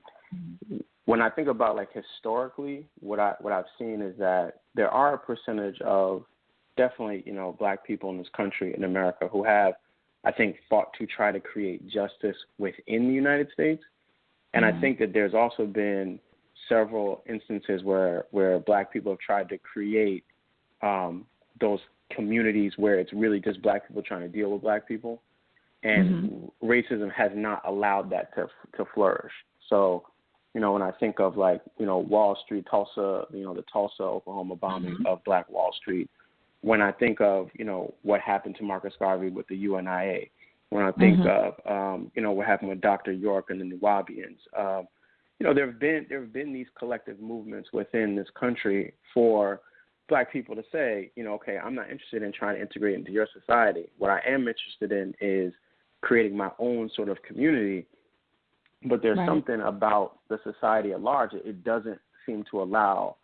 when I think about historically, what I've seen is that there are a percentage of definitely, black people in this country, in America, who have, I think, fought to try to create justice within the United States. And I think that there's also been several instances where black people have tried to create those communities where it's really just black people trying to deal with black people. And racism has not allowed that to flourish. So, when I think of Wall Street, Tulsa, the Tulsa, Oklahoma bombing of Black Wall Street, when I think of, what happened to Marcus Garvey with the UNIA, when I think of, what happened with Dr. York and the Nuwabians, there have been these collective movements within this country for black people to say, okay, I'm not interested in trying to integrate into your society. What I am interested in is creating my own sort of community. But there's something about the society at large. It doesn't seem to allow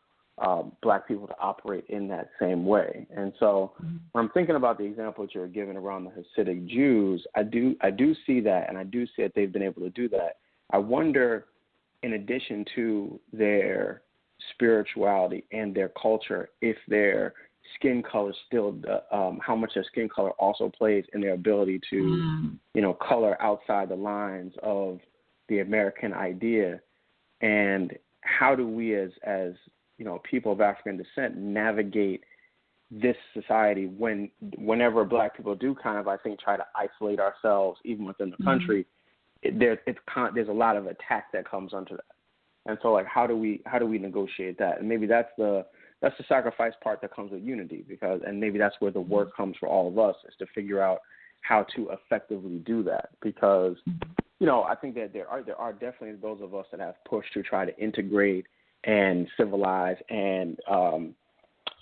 black people to operate in that same way. And so when I'm thinking about the example that you're giving around the Hasidic Jews, I do see that, and I do see that they've been able to do that. I wonder, in addition to their spirituality and their culture, if their skin color still, how much their skin color also plays in their ability to, color outside the lines of the American idea, and how do we as people of African descent navigate this society whenever black people do kind of, I think, try to isolate ourselves even within the country, there's a lot of attack that comes onto that. And so how do we negotiate that? And maybe that's the sacrifice part that comes with unity, and maybe that's where the work comes for all of us, is to figure out how to effectively do that, because I think that there are definitely those of us that have pushed to try to integrate and civilize and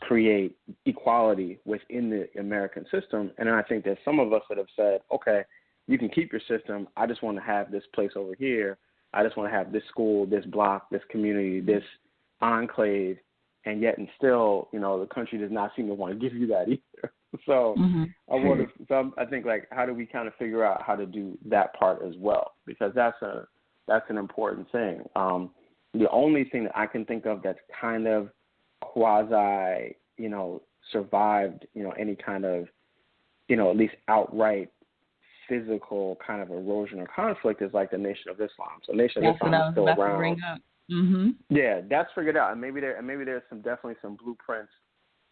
create equality within the American system. And I think there's some of us that have said, okay, you can keep your system. I just want to have this place over here. I just want to have this school, this block, this community, this enclave. And yet, and still, the country does not seem to want to give you that either. So I think like, how do we kind of figure out how to do that part as well? Because that's an important thing. The only thing that I can think of that's kind of quasi, survived, any kind of, at least outright physical kind of erosion or conflict is like the Nation of Islam. So Nation of Islam is still around. Yeah, that's figured out, and maybe there's definitely some blueprints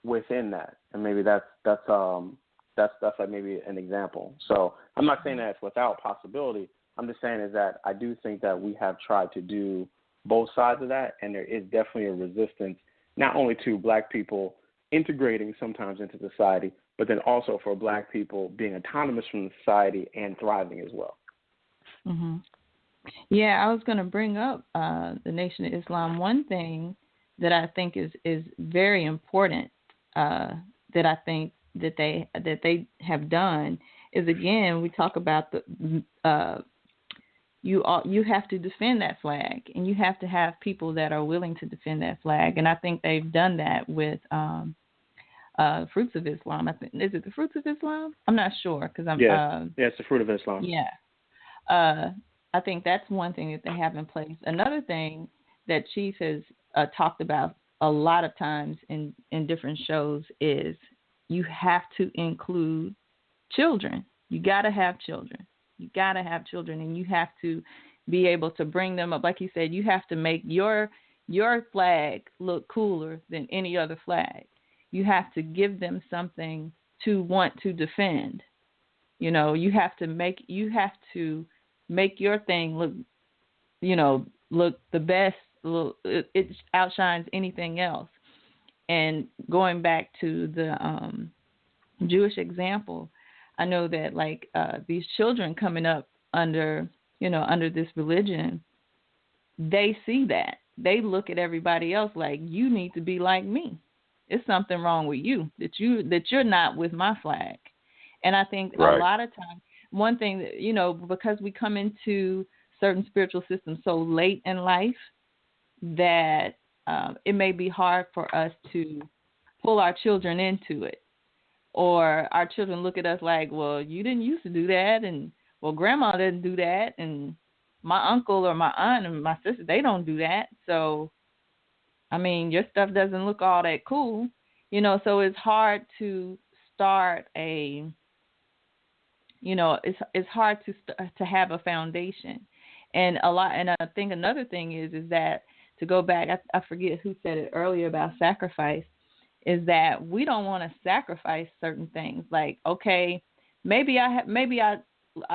within that, and maybe that's like maybe an example. So I'm not saying that it's without possibility. I'm just saying is that I do think that we have tried to do both sides of that, and there is definitely a resistance, not only to black people integrating sometimes into society, but then also for black people being autonomous from the society and thriving as well. Yeah, I was going to bring up the Nation of Islam. One thing that I think is very important that I think that they have done is, again, we talk about the you have to defend that flag, and you have to have people that are willing to defend that flag, and I think they've done that with Fruits of Islam. I think, is it the Fruits of Islam? I'm not sure because I'm it's the Fruit of Islam. Yeah, I think that's one thing that they have in place. Another thing that Chief has talked about a lot of times in different shows is you have to include children. You got to have children. You got to have children, and you have to be able to bring them up. Like you said, you have to make your flag look cooler than any other flag. You have to give them something to want to defend. You have to make your thing look the best. It outshines anything else. And going back to the Jewish example, I know that like these children coming up under this religion, they see that. They look at everybody else like, you need to be like me. It's something wrong with you that you're not with my flag. And I think a lot of times, one thing that, because we come into certain spiritual systems so late in life, that it may be hard for us to pull our children into it. Or our children look at us like, well, you didn't used to do that, and well, grandma didn't do that, and my uncle or my aunt and my sister, they don't do that. So, I mean, your stuff doesn't look all that cool, so it's hard to start it's hard to have a foundation. And I think another thing is that, to go back, I forget who said it earlier about sacrifice, is that we don't want to sacrifice certain things. Like, okay, maybe I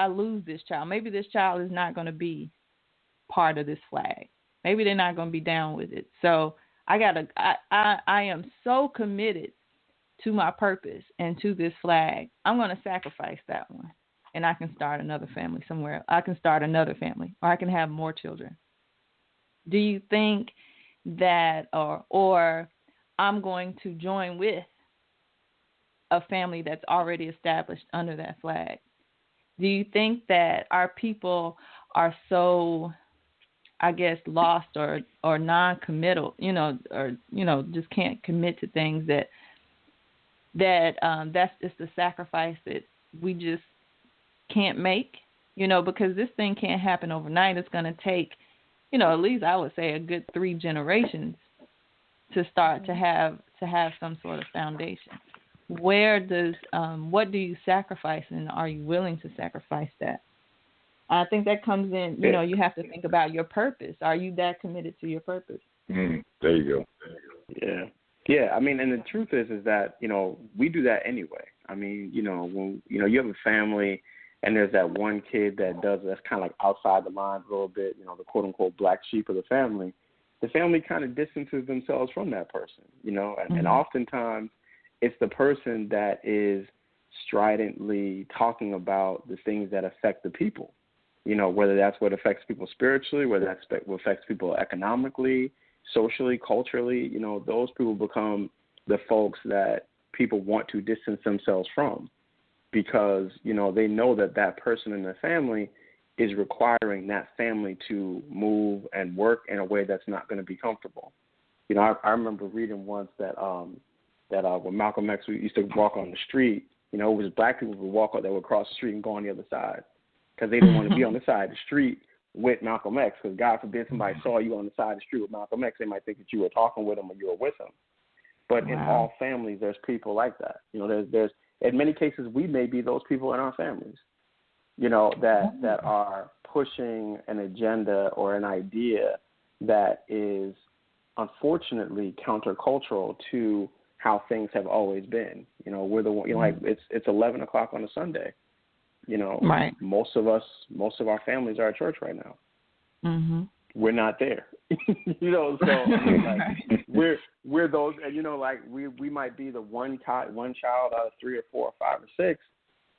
lose this child. Maybe this child is not going to be part of this flag. Maybe they're not going to be down with it. So I am so committed to my purpose and to this flag. I'm going to sacrifice that one, and I can start another family somewhere. I can start another family, or I can have more children. Do you think that, or I'm going to join with a family that's already established under that flag? Do you think that our people are so, I guess, lost or non-committal, just can't commit to things that's just a sacrifice that we just can't make, because this thing can't happen overnight. It's going to take, at least I would say a good 3 generations to start to have some sort of foundation. What do you sacrifice, and are you willing to sacrifice that? I think that comes in, you have to think about your purpose. Are you that committed to your purpose? There you go. Yeah. Yeah, I mean, and the truth is that, we do that anyway. I mean, when, you have a family and there's that one kid that's kind of like outside the lines a little bit, the quote unquote black sheep of the family kind of distances themselves from that person, and oftentimes it's the person that is stridently talking about the things that affect the people, whether that's what affects people spiritually, whether that's what affects people economically, socially, culturally, those people become the folks that people want to distance themselves from because, they know that person in the family is requiring that family to move and work in a way that's not going to be comfortable. I remember reading once that when Malcolm X used to walk on the street, You know, it was black people who would walk out, that would cross the street and go on the other side because they didn't want to be on the side of the street with Malcolm X, because God forbid somebody saw you on the side of the street with Malcolm X, they might think that you were talking with him or you were with him. But in all families, there's people like that. You know, there's in many cases, we may be those people in our families, you know, that are pushing an agenda or an idea that is unfortunately countercultural to how things have always been. You know, we're the one, you know, like it's 11 o'clock on a Sunday. You know, most of our families are at church right now. Mm-hmm. We're not there. You know, so I mean, like we're those, and you know, like we might be the one child out of 3 or 4 or 5 or 6,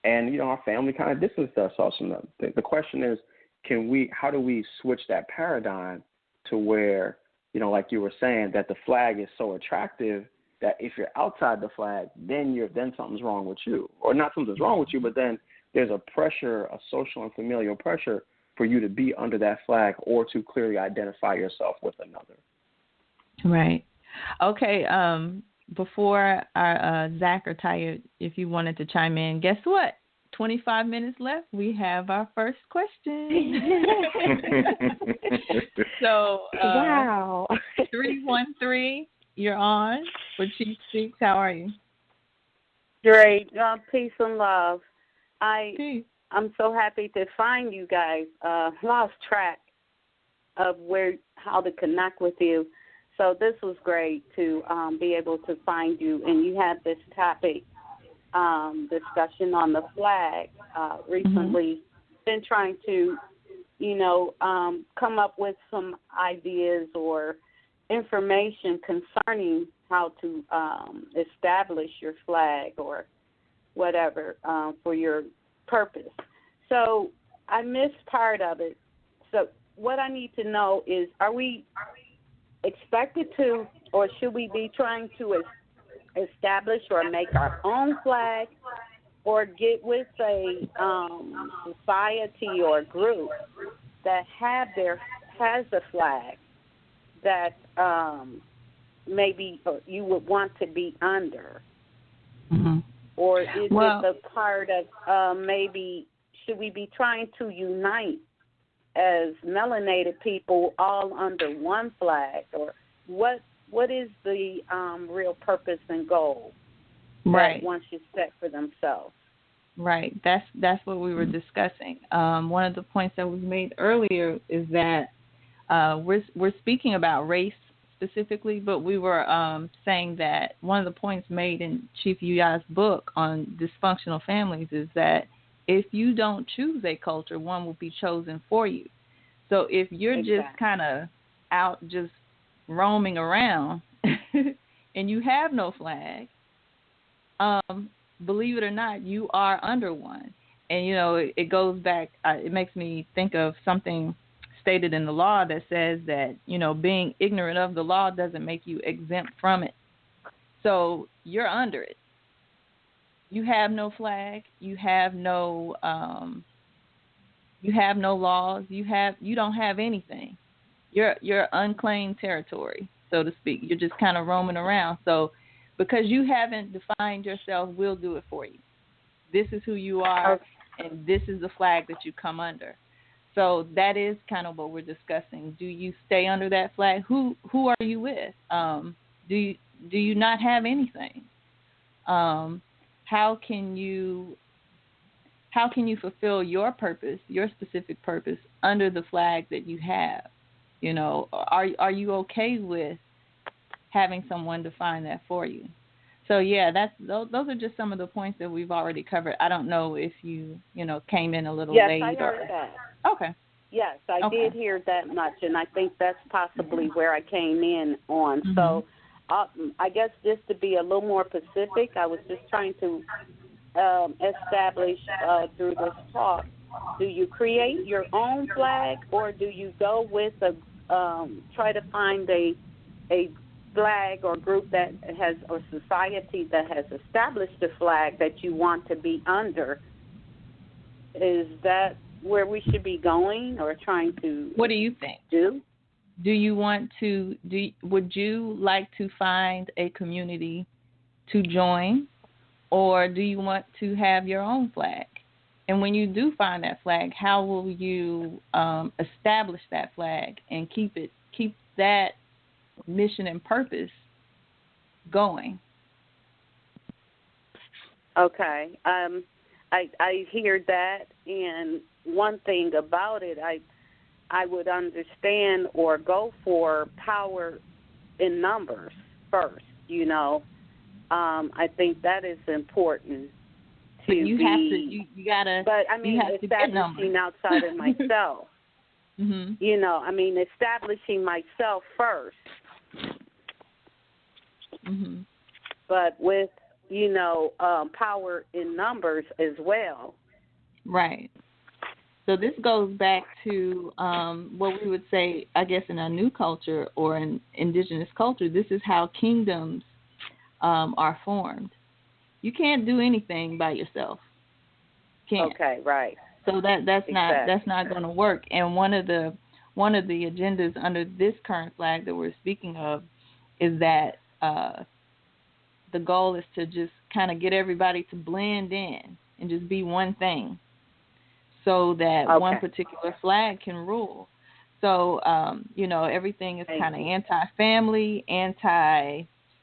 and you know, our family kind of distanced ourselves from them. The question is, how do we switch that paradigm to where, you know, like you were saying, that the flag is so attractive that if you're outside the flag, then something's wrong with you, or not something's wrong with you, but then there's a pressure, a social and familial pressure for you to be under that flag or to clearly identify yourself with another. Right. Okay. Before our Zach or Taya, if you wanted to chime in, guess what? 25 minutes left. We have our first question. So, wow. 313, you're on for Chief Speaks. How are you? Great. Peace and love. I'm so happy to find you guys. Lost track of how to connect with you. So this was great to be able to find you. And you had this topic discussion on the flag recently. Been trying to, you know, come up with some ideas or information concerning how to establish your flag or whatever for your purpose. So I missed part of it. So what I need to know is, are we expected to, or should we be trying to establish or make our own flag, or get with a society or group that has a flag that maybe you would want to be under? Mm-hmm. Or is it a part of maybe should we be trying to unite as melanated people all under one flag? Or what is the real purpose and goal that one should set for themselves? Right. That's what we were discussing. One of the points that was made earlier is that we're speaking about race specifically, but we were saying that one of the points made in Chief Yuya's book on dysfunctional families is that if you don't choose a culture, one will be chosen for you. So if you're just kind of out just roaming around and you have no flag, believe it or not, you are under one. And, you know, it goes back, it makes me think of something stated in the law that says that, you know, being ignorant of the law doesn't make you exempt from it. So you're under it. You have no flag. You have no laws. You don't have anything. You're unclaimed territory, so to speak. You're just kind of roaming around. So because you haven't defined yourself, we'll do it for you. This is who you are, and this is the flag that you come under. So that is kind of what we're discussing. Do you stay under that flag? Who are you with? Do you not have anything? How can you fulfill your purpose, your specific purpose, under the flag that you have? You know, are you okay with having someone define that for you? So yeah, those are just some of the points that we've already covered. I don't know if you came in a little late. Yes, I heard that. Okay. Yes, I did hear that much, and I think that's possibly where I came in on. Mm-hmm. So I guess just to be a little more specific, I was just trying to establish through this talk, do you create your own flag, or do you go with try to find a flag or group that has, or society that has established a flag that you want to be under? Is that where we should be going, or trying to? What do you think? Do you want to? Would you like to find a community to join, or do you want to have your own flag? And when you do find that flag, how will you establish that flag and keep that mission and purpose going? Okay. I hear that, and one thing about it, I would understand or go for power in numbers first. I think that is important. But you gotta. But I mean, establishing outside of myself. Establishing myself first. But with power in numbers as well. Right. So this goes back to what we would say, I guess, in a new culture or in indigenous culture. This is how kingdoms are formed. You can't do anything by yourself. Can't. Okay, right. So that's not going to work. And one of the agendas under this current flag that we're speaking of is that the goal is to just kind of get everybody to blend in and just be one thing, so that one particular flag can rule. So everything is kind of anti-family,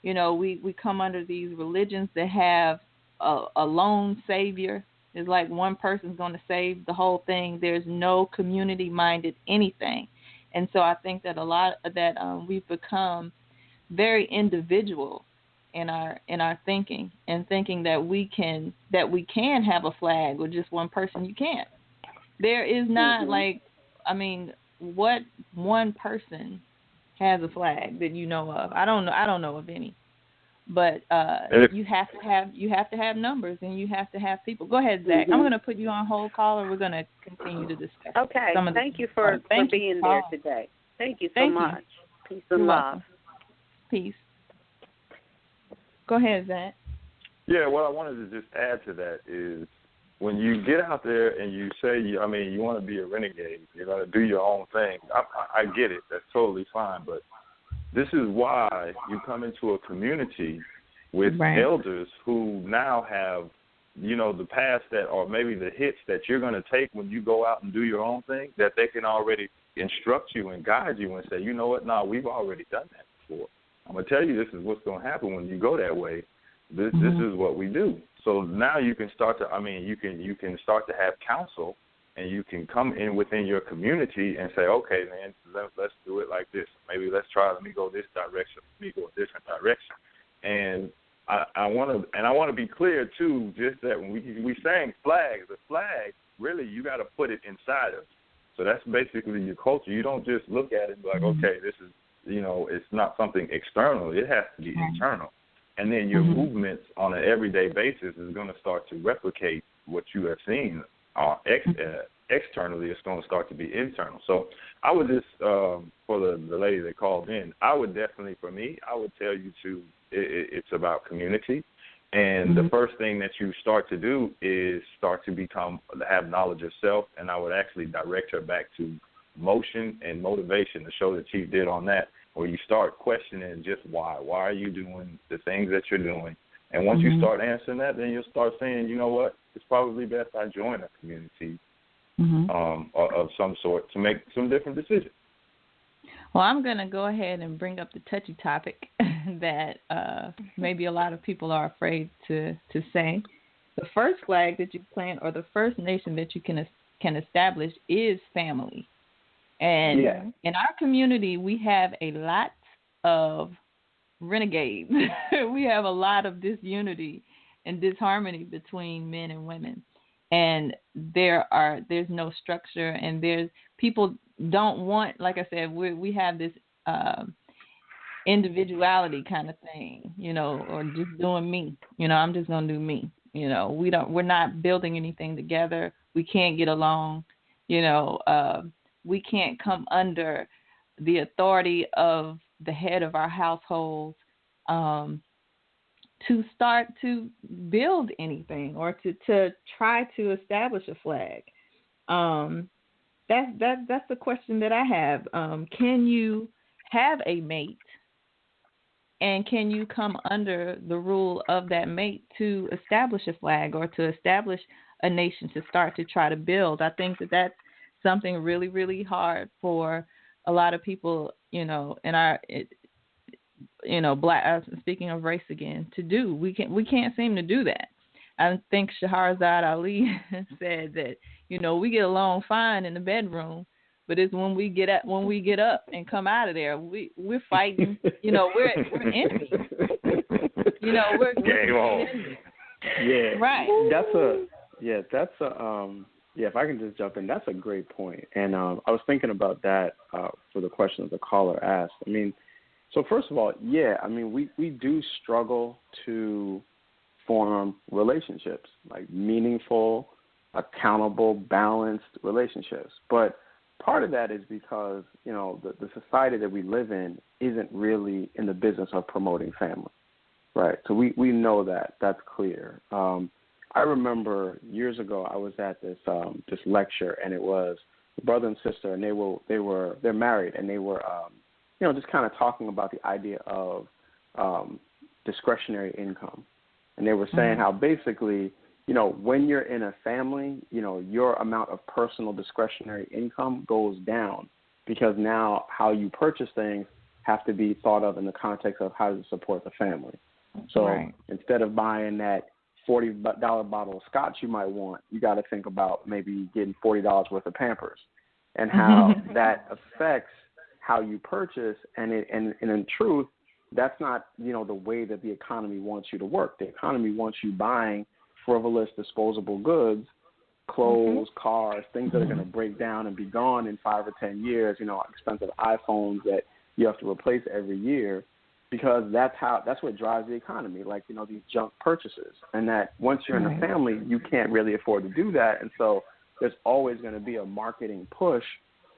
we come under these religions that have a lone savior. It's like one person's going to save the whole thing. There's no community-minded anything. And so I think that a lot of that we've become very individual in our thinking, and thinking that we can have a flag with just one person. You can't. There is not what one person has a flag that you know of. I don't know of any. But you have to have numbers, and you have to have people. Go ahead, Zach. I'm going to put you on hold, caller. We're going to continue to discuss. Okay. Thank you for being there today. Thank you so much. Peace and love. Peace. Go ahead, Zach. Yeah, what I wanted to just add to that is when you get out there and you say, you want to be a renegade, you're going to do your own thing. I get it. That's totally fine. But this is why you come into a community with elders who now have, the past that, or maybe the hits that you're going to take when you go out and do your own thing, that they can already instruct you and guide you and say, you know what, no, we've already done that before. I'm going to tell you this is what's going to happen when you go that way. This is what we do. So now you can start to, you can start to have counsel, and you can come in within your community and say, okay, man, let's do it like this. Maybe let me go this direction. Let me go a different direction. And I want to be clear too, just that when we saying flags, the flag really you got to put it inside of. So that's basically your culture. You don't just look at it and be like, okay, this is, it's not something external. It has to be internal. And then your movements on an everyday basis is going to start to replicate what you have seen externally. It's going to start to be internal. So I would just, for the lady that called in, I would definitely, for me, I would tell you it's about community. And the first thing that you start to do is start to have knowledge of self. And I would actually direct her back to motion and motivation, the show that Chief did on that, where you start questioning just why. Why are you doing the things that you're doing? And once you start answering that, then you'll start saying, you know what, it's probably best I join a community of some sort to make some different decisions. Well, I'm going to go ahead and bring up the touchy topic that maybe a lot of people are afraid to say. The first flag that you plant, or the first nation that you can establish, is family. And in our community, we have a lot of renegades. We have a lot of disunity and disharmony between men and women. And there's no structure, and people don't want, like I said, we have this individuality kind of thing, or just doing me. I'm just gonna do me. We're not building anything together. We can't get along. We can't come under the authority of the head of our households to start to build anything, or to try to establish a flag. That's the question that I have. Can you have a mate And can you come under the rule of that mate to establish a flag or to establish a nation to start to try to build? I think that that's something really, really hard for a lot of people, in our, black. Speaking of race again, to do. We can't seem to do that. I think Shahrazad Ali said that we get along fine in the bedroom, but it's when we get up and come out of there, we're fighting. We're enemies. We're game on. enemies. Yeah, right. That's a if I can just jump in, that's a great point. And I was thinking about that for the question that the caller asked. I mean, so first of all, we do struggle to form relationships, like meaningful, accountable, balanced relationships. But part of that is because, the society that we live in isn't really in the business of promoting family, right? So we know that. That's clear. I remember years ago I was at this lecture, and it was a brother and sister, and they're married, and they were just kind of talking about the idea of discretionary income. And they were saying how basically, when you're in a family, your amount of personal discretionary income goes down because now how you purchase things have to be thought of in the context of how to support the family. So instead of buying that $40 bottle of scotch you might want, you got to think about maybe getting $40 worth of Pampers, and how that affects how you purchase. And in truth, that's not, the way that the economy wants you to work. The economy wants you buying frivolous, disposable goods, clothes, cars, things that are going to break down and be gone in 5 or 10 years, expensive iPhones that you have to replace every year, because that's what drives the economy, like, these junk purchases. And that once you're in a family, you can't really afford to do that. And so there's always going to be a marketing push,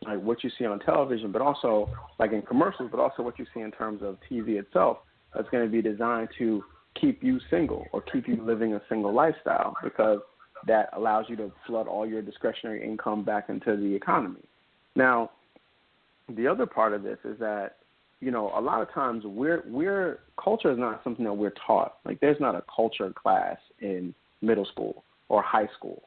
like what you see on television, but also like in commercials, but also what you see in terms of TV itself, that's going to be designed to keep you single or keep you living a single lifestyle, because that allows you to flood all your discretionary income back into the economy. Now, the other part of this is that, a lot of times culture is not something that we're taught. Like, there's not a culture class in middle school or high school,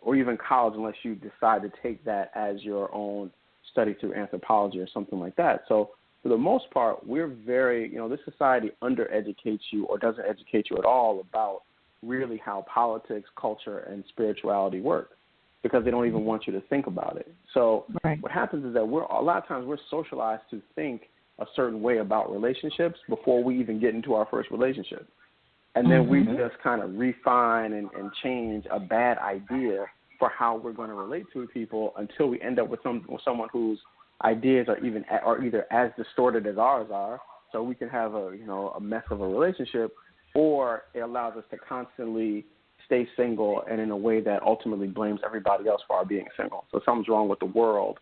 or even college, unless you decide to take that as your own study through anthropology or something like that. So for the most part, we're very, this society undereducates you or doesn't educate you at all about really how politics, culture, and spirituality work, because they don't even want you to think about it. So what happens is that a lot of times we're socialized to think a certain way about relationships before we even get into our first relationship. And then we just kind of refine and change a bad idea for how we're going to relate to people until we end up with someone whose ideas are either as distorted as ours are, so we can have a mess of a relationship, or it allows us to constantly stay single and in a way that ultimately blames everybody else for our being single. So something's wrong with the world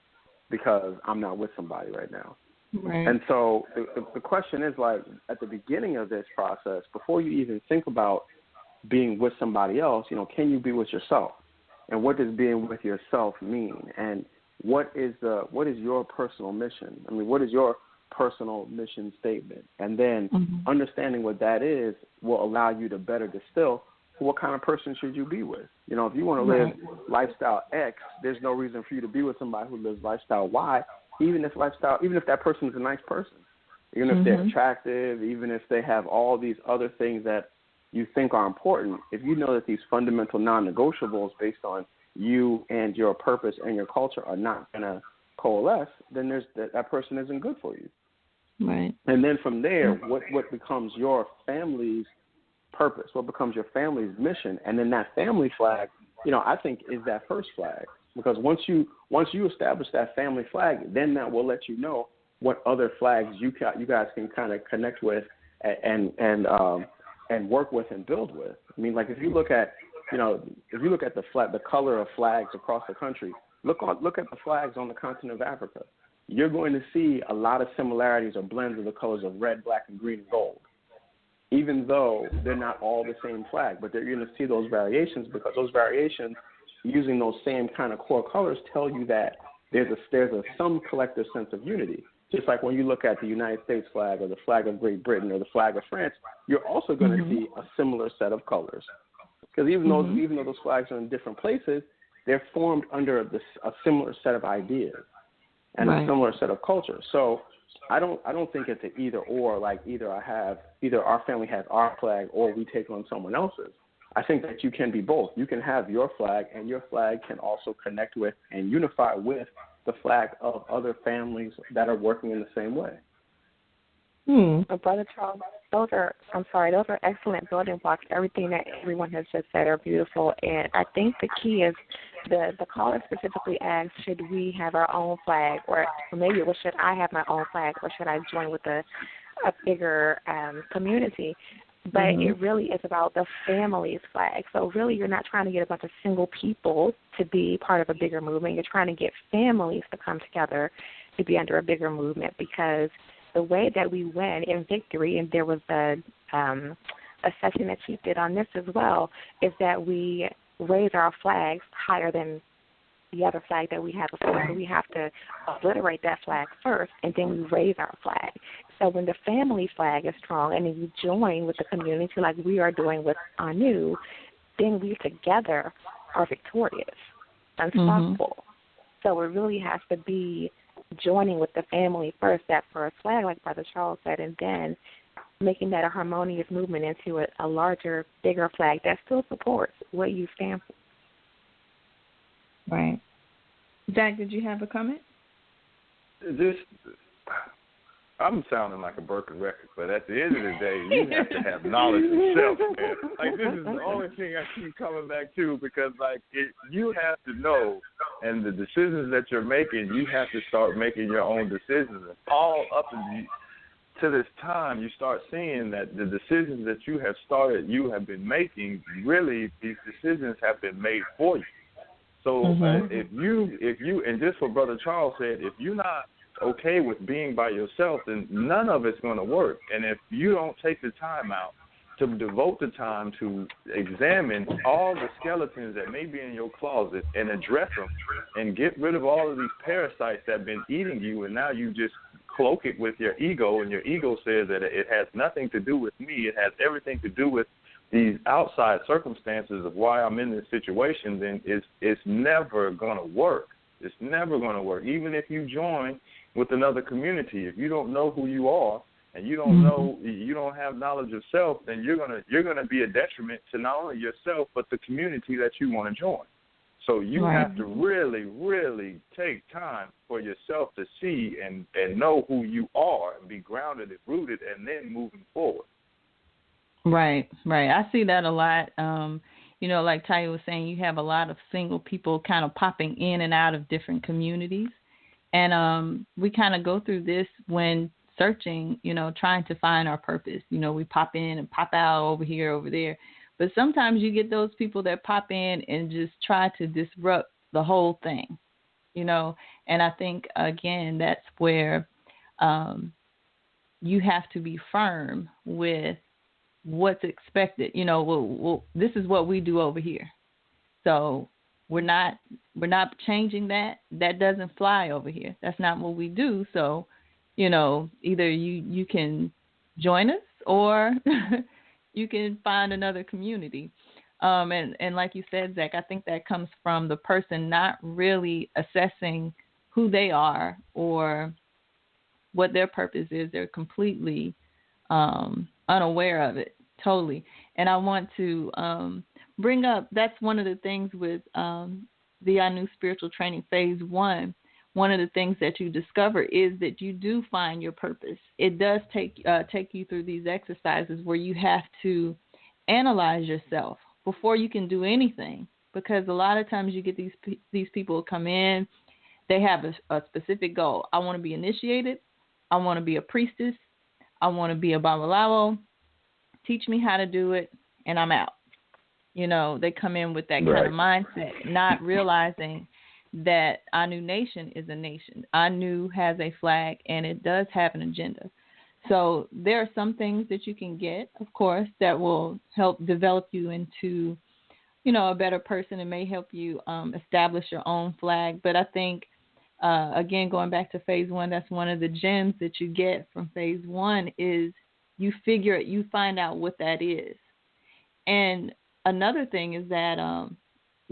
because I'm not with somebody right now. Right. And so the question is, like, at the beginning of this process, before you even think about being with somebody else, can you be with yourself? And what does being with yourself mean? And what is your personal mission? I mean, what is your personal mission statement? And then understanding what that is will allow you to better distill what kind of person should you be with. If you want to live lifestyle X, there's no reason for you to be with somebody who lives lifestyle Y, even if that person is a nice person, even if they're attractive, even if they have all these other things that you think are important. If you know that these fundamental non-negotiables based on you and your purpose and your culture are not going to coalesce, then that person isn't good for you. Right. And then from there, what becomes your family's purpose? What becomes your family's mission? And then that family flag, I think is that first flag. Because once you establish that family flag, then that will let you know what other flags you guys can kind of connect with and work with and build with. I mean, like, if you look at the color of flags across the country, look at the flags on the continent of Africa. You're going to see a lot of similarities or blends of the colors of red, black, and green and gold, even though they're not all the same flag. But you're going to see those variations, because those variations, using those same kind of core colors, tell you that there's some collective sense of unity. Just like when you look at the United States flag or the flag of Great Britain or the flag of France, you're also going to see a similar set of colors. Because even though those flags are in different places, they're formed under a similar set of ideas and a similar set of cultures. So I don't think it's an either or, like either our family has our flag or we take on someone else's. I think that you can be both. You can have your flag, and your flag can also connect with and unify with the flag of other families that are working in the same way. Brother Charles, those are excellent building blocks. Everything that everyone has just said are beautiful, and I think the key is the caller specifically asked, should we have our own flag, or maybe should I have my own flag, or should I join with a bigger community? But it really is about the family's flag. So really you're not trying to get a bunch of single people to be part of a bigger movement. You're trying to get families to come together to be under a bigger movement, because the way that we win in victory, and there was a session that Chief did on this as well, is that we raise our flags higher than the other flag that we had before. So we have to obliterate that flag first, and then we raise our flag. So when the family flag is strong and then you join with the community like we are doing with Anu, then we together are victorious, unstoppable. So it really has to be joining with the family first, that first flag, like Brother Charles said, and then making that a harmonious movement into a larger, bigger flag that still supports what you stand for. Right. Jack, did you have a comment? I'm sounding like a broken record, but at the end of the day, you have to have knowledge of self, man. Like, this is the only thing I keep coming back to, because, like, you have to know, and the decisions that you're making, you have to start making your own decisions. And all up to this time, you start seeing that the decisions that you have been making, really, these decisions have been made for you. So if you, and just what Brother Charles said, if you're not okay with being by yourself, then none of it's going to work. And if you don't take the time out to devote the time to examine all the skeletons that may be in your closet and address them and get rid of all of these parasites that have been eating you, and now you just cloak it with your ego, and your ego says that it has nothing to do with me, it has everything to do with these outside circumstances of why I'm in this situation, then it's never going to work. It's never going to work. Even if you join with another community, if you don't know who you are and you don't know, you don't have knowledge of self, then you're gonna be a detriment to not only yourself but the community that you want to join. So you have to really, really take time for yourself to see and know who you are and be grounded and rooted, and then moving forward. Right. I see that a lot. Like Taya was saying, you have a lot of single people kind of popping in and out of different communities. And we kind of go through this when searching, trying to find our purpose. We pop in and pop out over here, over there. But sometimes you get those people that pop in and just try to disrupt the whole thing, And I think, again, that's where you have to be firm with what's expected. This is what we do over here. So we're not changing that. That doesn't fly over here. That's not what we do. So, either you can join us or you can find another community. And like you said, Zach, I think that comes from the person not really assessing who they are or what their purpose is. They're completely unaware of it, totally. And I want to bring up, that's one of the things with the I Knew Spiritual Training Phase 1. One of the things that you discover is that you do find your purpose. It does take you through these exercises where you have to analyze yourself before you can do anything, because a lot of times you get these people come in, they have a specific goal. I want to be initiated. I want to be a priestess. I want to be a babalawo. Teach me how to do it, and I'm out. They come in with that kind of mindset, not realizing that Anu Nation is a nation. Anu has a flag, and it does have an agenda. So there are some things that you can get, of course, that will help develop you into, a better person and may help you establish your own flag. But I think again, going back to phase one, that's one of the gems that you get from phase one is you find out what that is. And another thing is that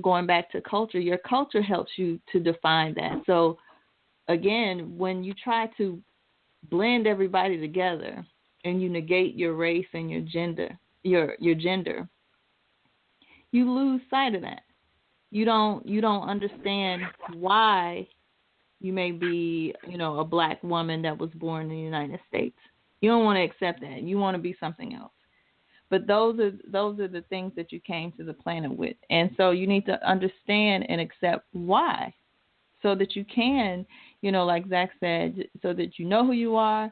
going back to culture, your culture helps you to define that. So again, when you try to blend everybody together and you negate your race and your gender, you lose sight of that. You don't understand why you may be, a black woman that was born in the United States. You don't want to accept that. You want to be something else. But those are the things that you came to the planet with. And so you need to understand and accept why, so that you can, like Zach said, so that you know who you are,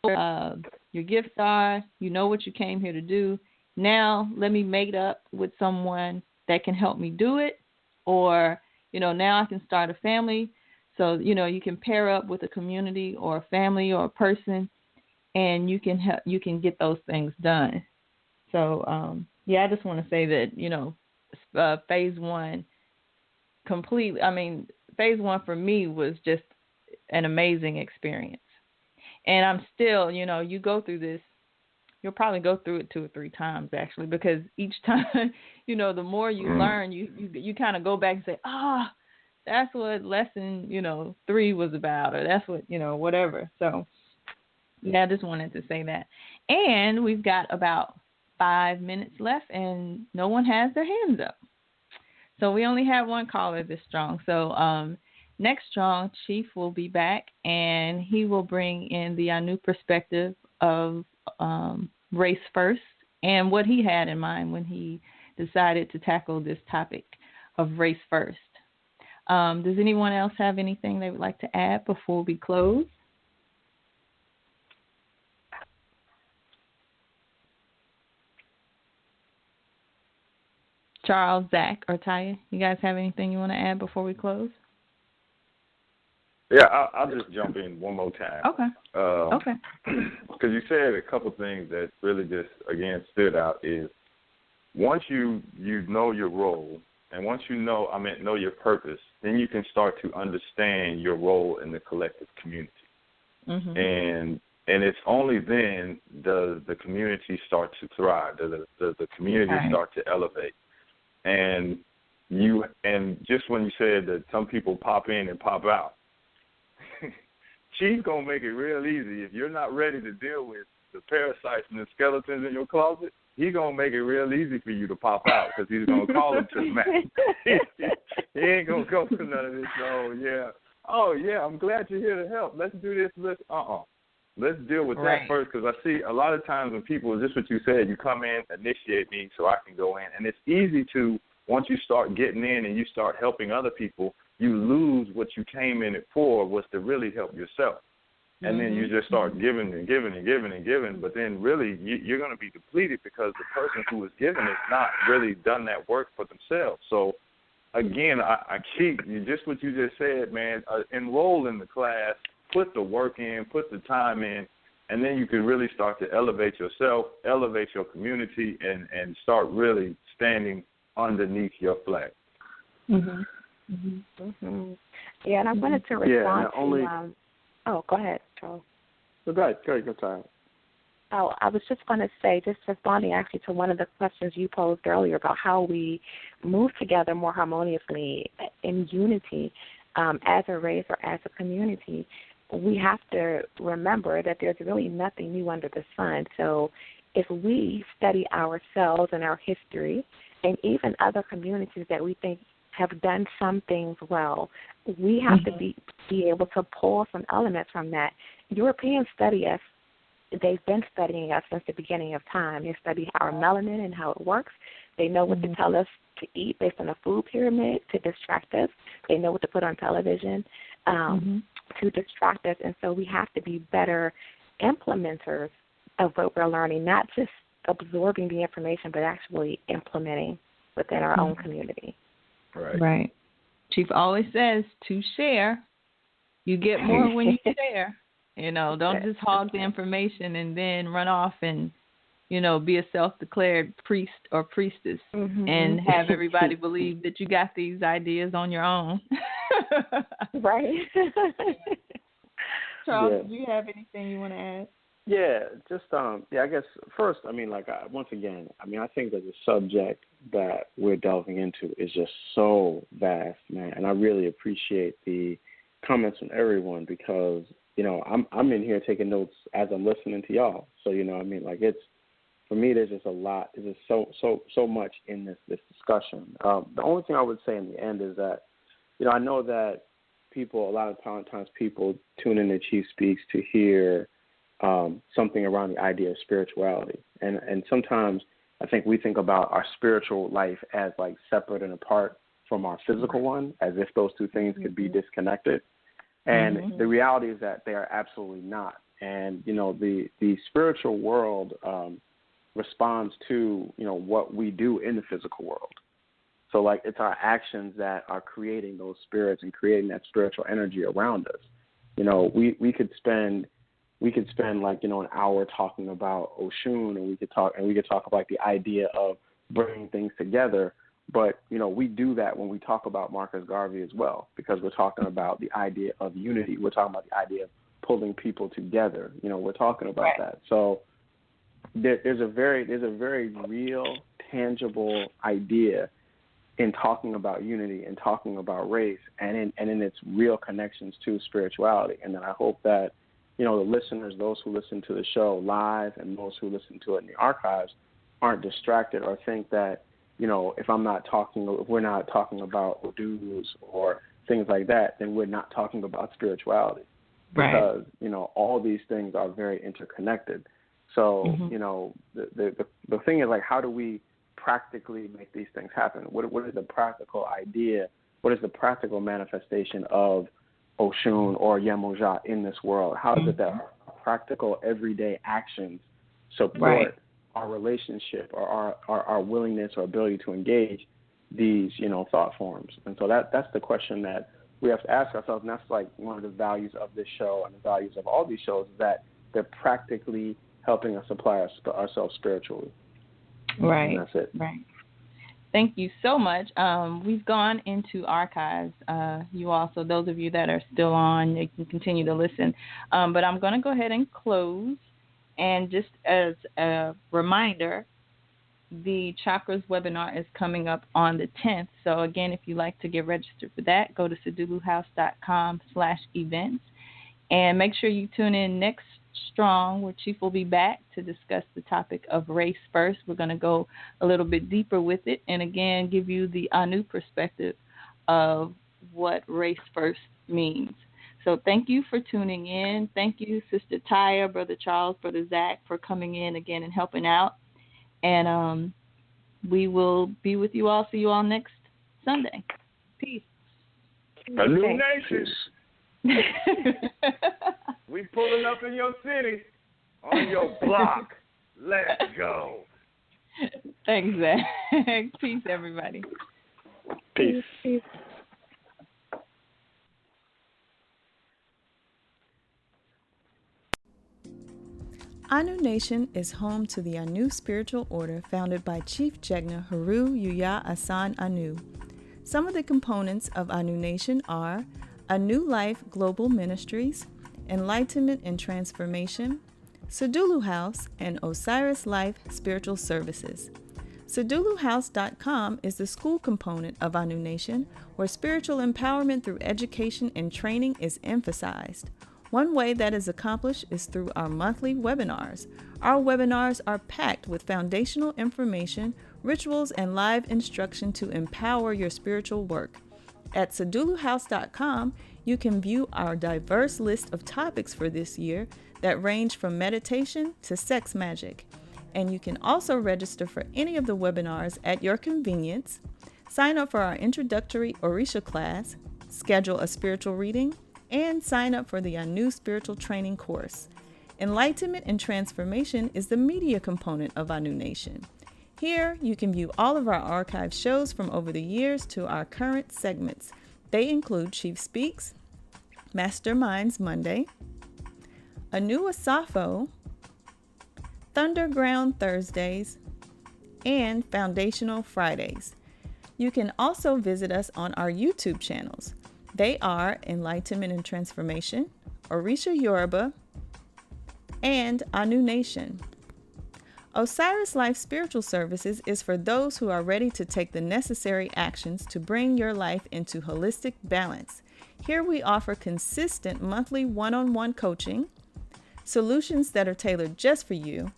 your gifts are, what you came here to do. Now let me mate up with someone that can help me do it, or, now I can start a family. So, you can pair up with a community or a family or a person, and you can get those things done. So, I just want to say that, phase one completely, phase one for me was just an amazing experience. And I'm still, you go through this, you'll probably go through it 2 or 3 times actually, because each time, the more you learn, you kind of go back and say, that's what lesson, 3 was about, or that's what, whatever. So, I just wanted to say that. And we've got about 5 minutes left, and no one has their hands up. So we only have one caller this strong. So next strong, Chief will be back, and he will bring in the new perspective of race first and what he had in mind when he decided to tackle this topic of race first. Does anyone else have anything they would like to add before we close? Charles, Zach, or Taya, you guys have anything you want to add before we close? Yeah, I'll just jump in one more time. Okay. Okay. Because you said a couple things that really just, again, stood out is once you know your role, and once know your purpose, then you can start to understand your role in the collective community. Mm-hmm. And it's only then does the community start to thrive, does the community start to elevate. And just when you said that some people pop in and pop out, she's going to make it real easy. If you're not ready to deal with the parasites and the skeletons in your closet, he's going to make it real easy for you to pop out, because he's going to call them to the mat. He ain't going to go through none of this. Oh, yeah, I'm glad you're here to help. Let's do this. Let's deal with that first, because I see a lot of times when people, just what you said, you come in, initiate me so I can go in. And it's easy to, once you start getting in and you start helping other people, you lose what you came in it for, was to really help yourself. And then you just start giving and giving and giving and giving. But then really you're going to be depleted, because the person who is giving has not really done that work for themselves. So, again, I keep, just what you just said, man, enroll in the class, put the work in, put the time in, and then you can really start to elevate yourself, elevate your community, and start really standing underneath your flag. Mm-hmm. Mm-hmm. Mm-hmm. Yeah, and I wanted to respond to oh, go ahead, Charles. Go ahead, Tyler. Oh, I was just going to say, just responding actually to one of the questions you posed earlier about how we move together more harmoniously in unity as a race or as a community. We have to remember that there's really nothing new under the sun. So if we study ourselves and our history, and even other communities that we think have done some things well, we have to be able to pull some elements from that. Europeans study us. They've been studying us since the beginning of time. They study our melanin and how it works. They know what to tell us to eat based on a food pyramid to distract us. They know what to put on television to distract us. And so we have to be better implementers of what we're learning, not just absorbing the information, but actually implementing within our own community. Right. Chief always says to share. You get more when you share. Don't just hog the information and then run off and, be a self-declared priest or priestess and have everybody believe that you got these ideas on your own. Right. Charles, Yeah. do you have anything you want to add? Yeah, just I guess first, once again, I think that the subject that we're delving into is just so vast, man, and I really appreciate the comments from everyone because I'm in here taking notes as I'm listening to y'all. So it's for me, there's just a lot. There's just so much in this discussion. The only thing I would say in the end is that I know that a lot of times people tune in to Chief Speaks to hear something around the idea of spirituality. And sometimes I think we think about our spiritual life as like separate and apart from our physical one, as if those two things could be disconnected. And the reality is that they are absolutely not. And, the spiritual world responds to, what we do in the physical world. So, like, it's our actions that are creating those spirits and creating that spiritual energy around us. We could spend like, an hour talking about Oshun, and we could talk about the idea of bringing things together. But, we do that when we talk about Marcus Garvey as well, because we're talking about the idea of unity. We're talking about the idea of pulling people together. We're talking about that. So there's a very real, tangible idea in talking about unity and talking about race and in its real connections to spirituality. And then I hope that, the listeners, those who listen to the show live and those who listen to it in the archives aren't distracted or think that, if we're not talking about Odus or things like that, then we're not talking about spirituality. Because, all these things are very interconnected. So, the thing is, like, how do we practically make these things happen? What is the practical idea? What is the practical manifestation of Oshun or Yemoja in this world? How is it that our practical everyday actions support our relationship or our willingness or ability to engage these, thought forms? And so that's the question that we have to ask ourselves, and that's like one of the values of this show and the values of all these shows, is that they're practically helping us apply ourselves spiritually. Right. And that's it. Right. Thank you so much. We've gone into archives. You also, those of you that are still on, you can continue to listen. But I'm going to go ahead and close. And just as a reminder, the Chakras webinar is coming up on the 10th. So, again, if you'd like to get registered for that, go to saduluhouse.com/events. And make sure you tune in next Strong, where Chief will be back to discuss the topic of race first. We're going to go a little bit deeper with it and, again, give you the Anu perspective of what race first means. So thank you for tuning in. Thank you, Sister Taya, Brother Charles, Brother Zach, for coming in again and helping out. And we will be with you all. See you all next Sunday. Peace. A new nation. We pulling up in your city, on your block. Let's go. Thanks, Zach. Peace, everybody. Peace. Peace. Anu Nation is home to the Anu spiritual order founded by Chief Jegna Haru Yuya Asan Anu. Some of the components of Anu Nation are Anu Life Global Ministries, Enlightenment and Transformation, Sadulu House, and Osiris Life Spiritual Services. SaduluHouse.com is the school component of Anu Nation, where spiritual empowerment through education and training is emphasized. One way that is accomplished is through our monthly webinars. Our webinars are packed with foundational information, rituals, and live instruction to empower your spiritual work. At SaduluHouse.com, you can view our diverse list of topics for this year that range from meditation to sex magic. And you can also register for any of the webinars at your convenience, sign up for our introductory Orisha class, schedule a spiritual reading, and sign up for the Anu Spiritual Training course. Enlightenment and Transformation is the media component of Anu Nation. Here, you can view all of our archive shows from over the years to our current segments. They include Chief Speaks, Masterminds Monday, Anu Asafo, Thunderground Thursdays, and Foundational Fridays. You can also visit us on our YouTube channels. They are Enlightenment and Transformation, Orisha Yoruba, and Anu Nation. Osiris Life Spiritual Services is for those who are ready to take the necessary actions to bring your life into holistic balance. Here we offer consistent monthly one-on-one coaching, solutions that are tailored just for you,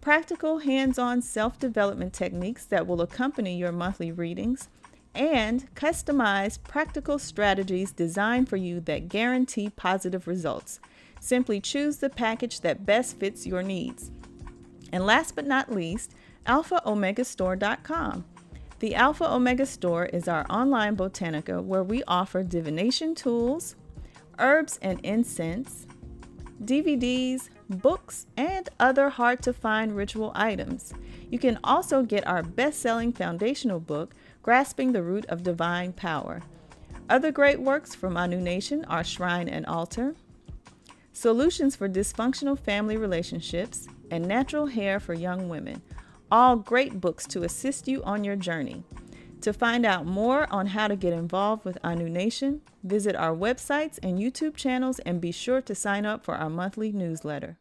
practical hands-on self-development techniques that will accompany your monthly readings, and customized practical strategies designed for you that guarantee positive results. Simply choose the package that best fits your needs. And last but not least, alphaomegastore.com. The Alpha Omega Store is our online botanica where we offer divination tools, herbs and incense, DVDs, books, and other hard-to-find ritual items. You can also get our best-selling foundational book, Grasping the Root of Divine Power. Other great works from Anu Nation are Shrine and Altar, Solutions for Dysfunctional Family Relationships, and Natural Hair for Young Women. All great books to assist you on your journey. To find out more on how to get involved with Anu Nation, visit our websites and YouTube channels and be sure to sign up for our monthly newsletter.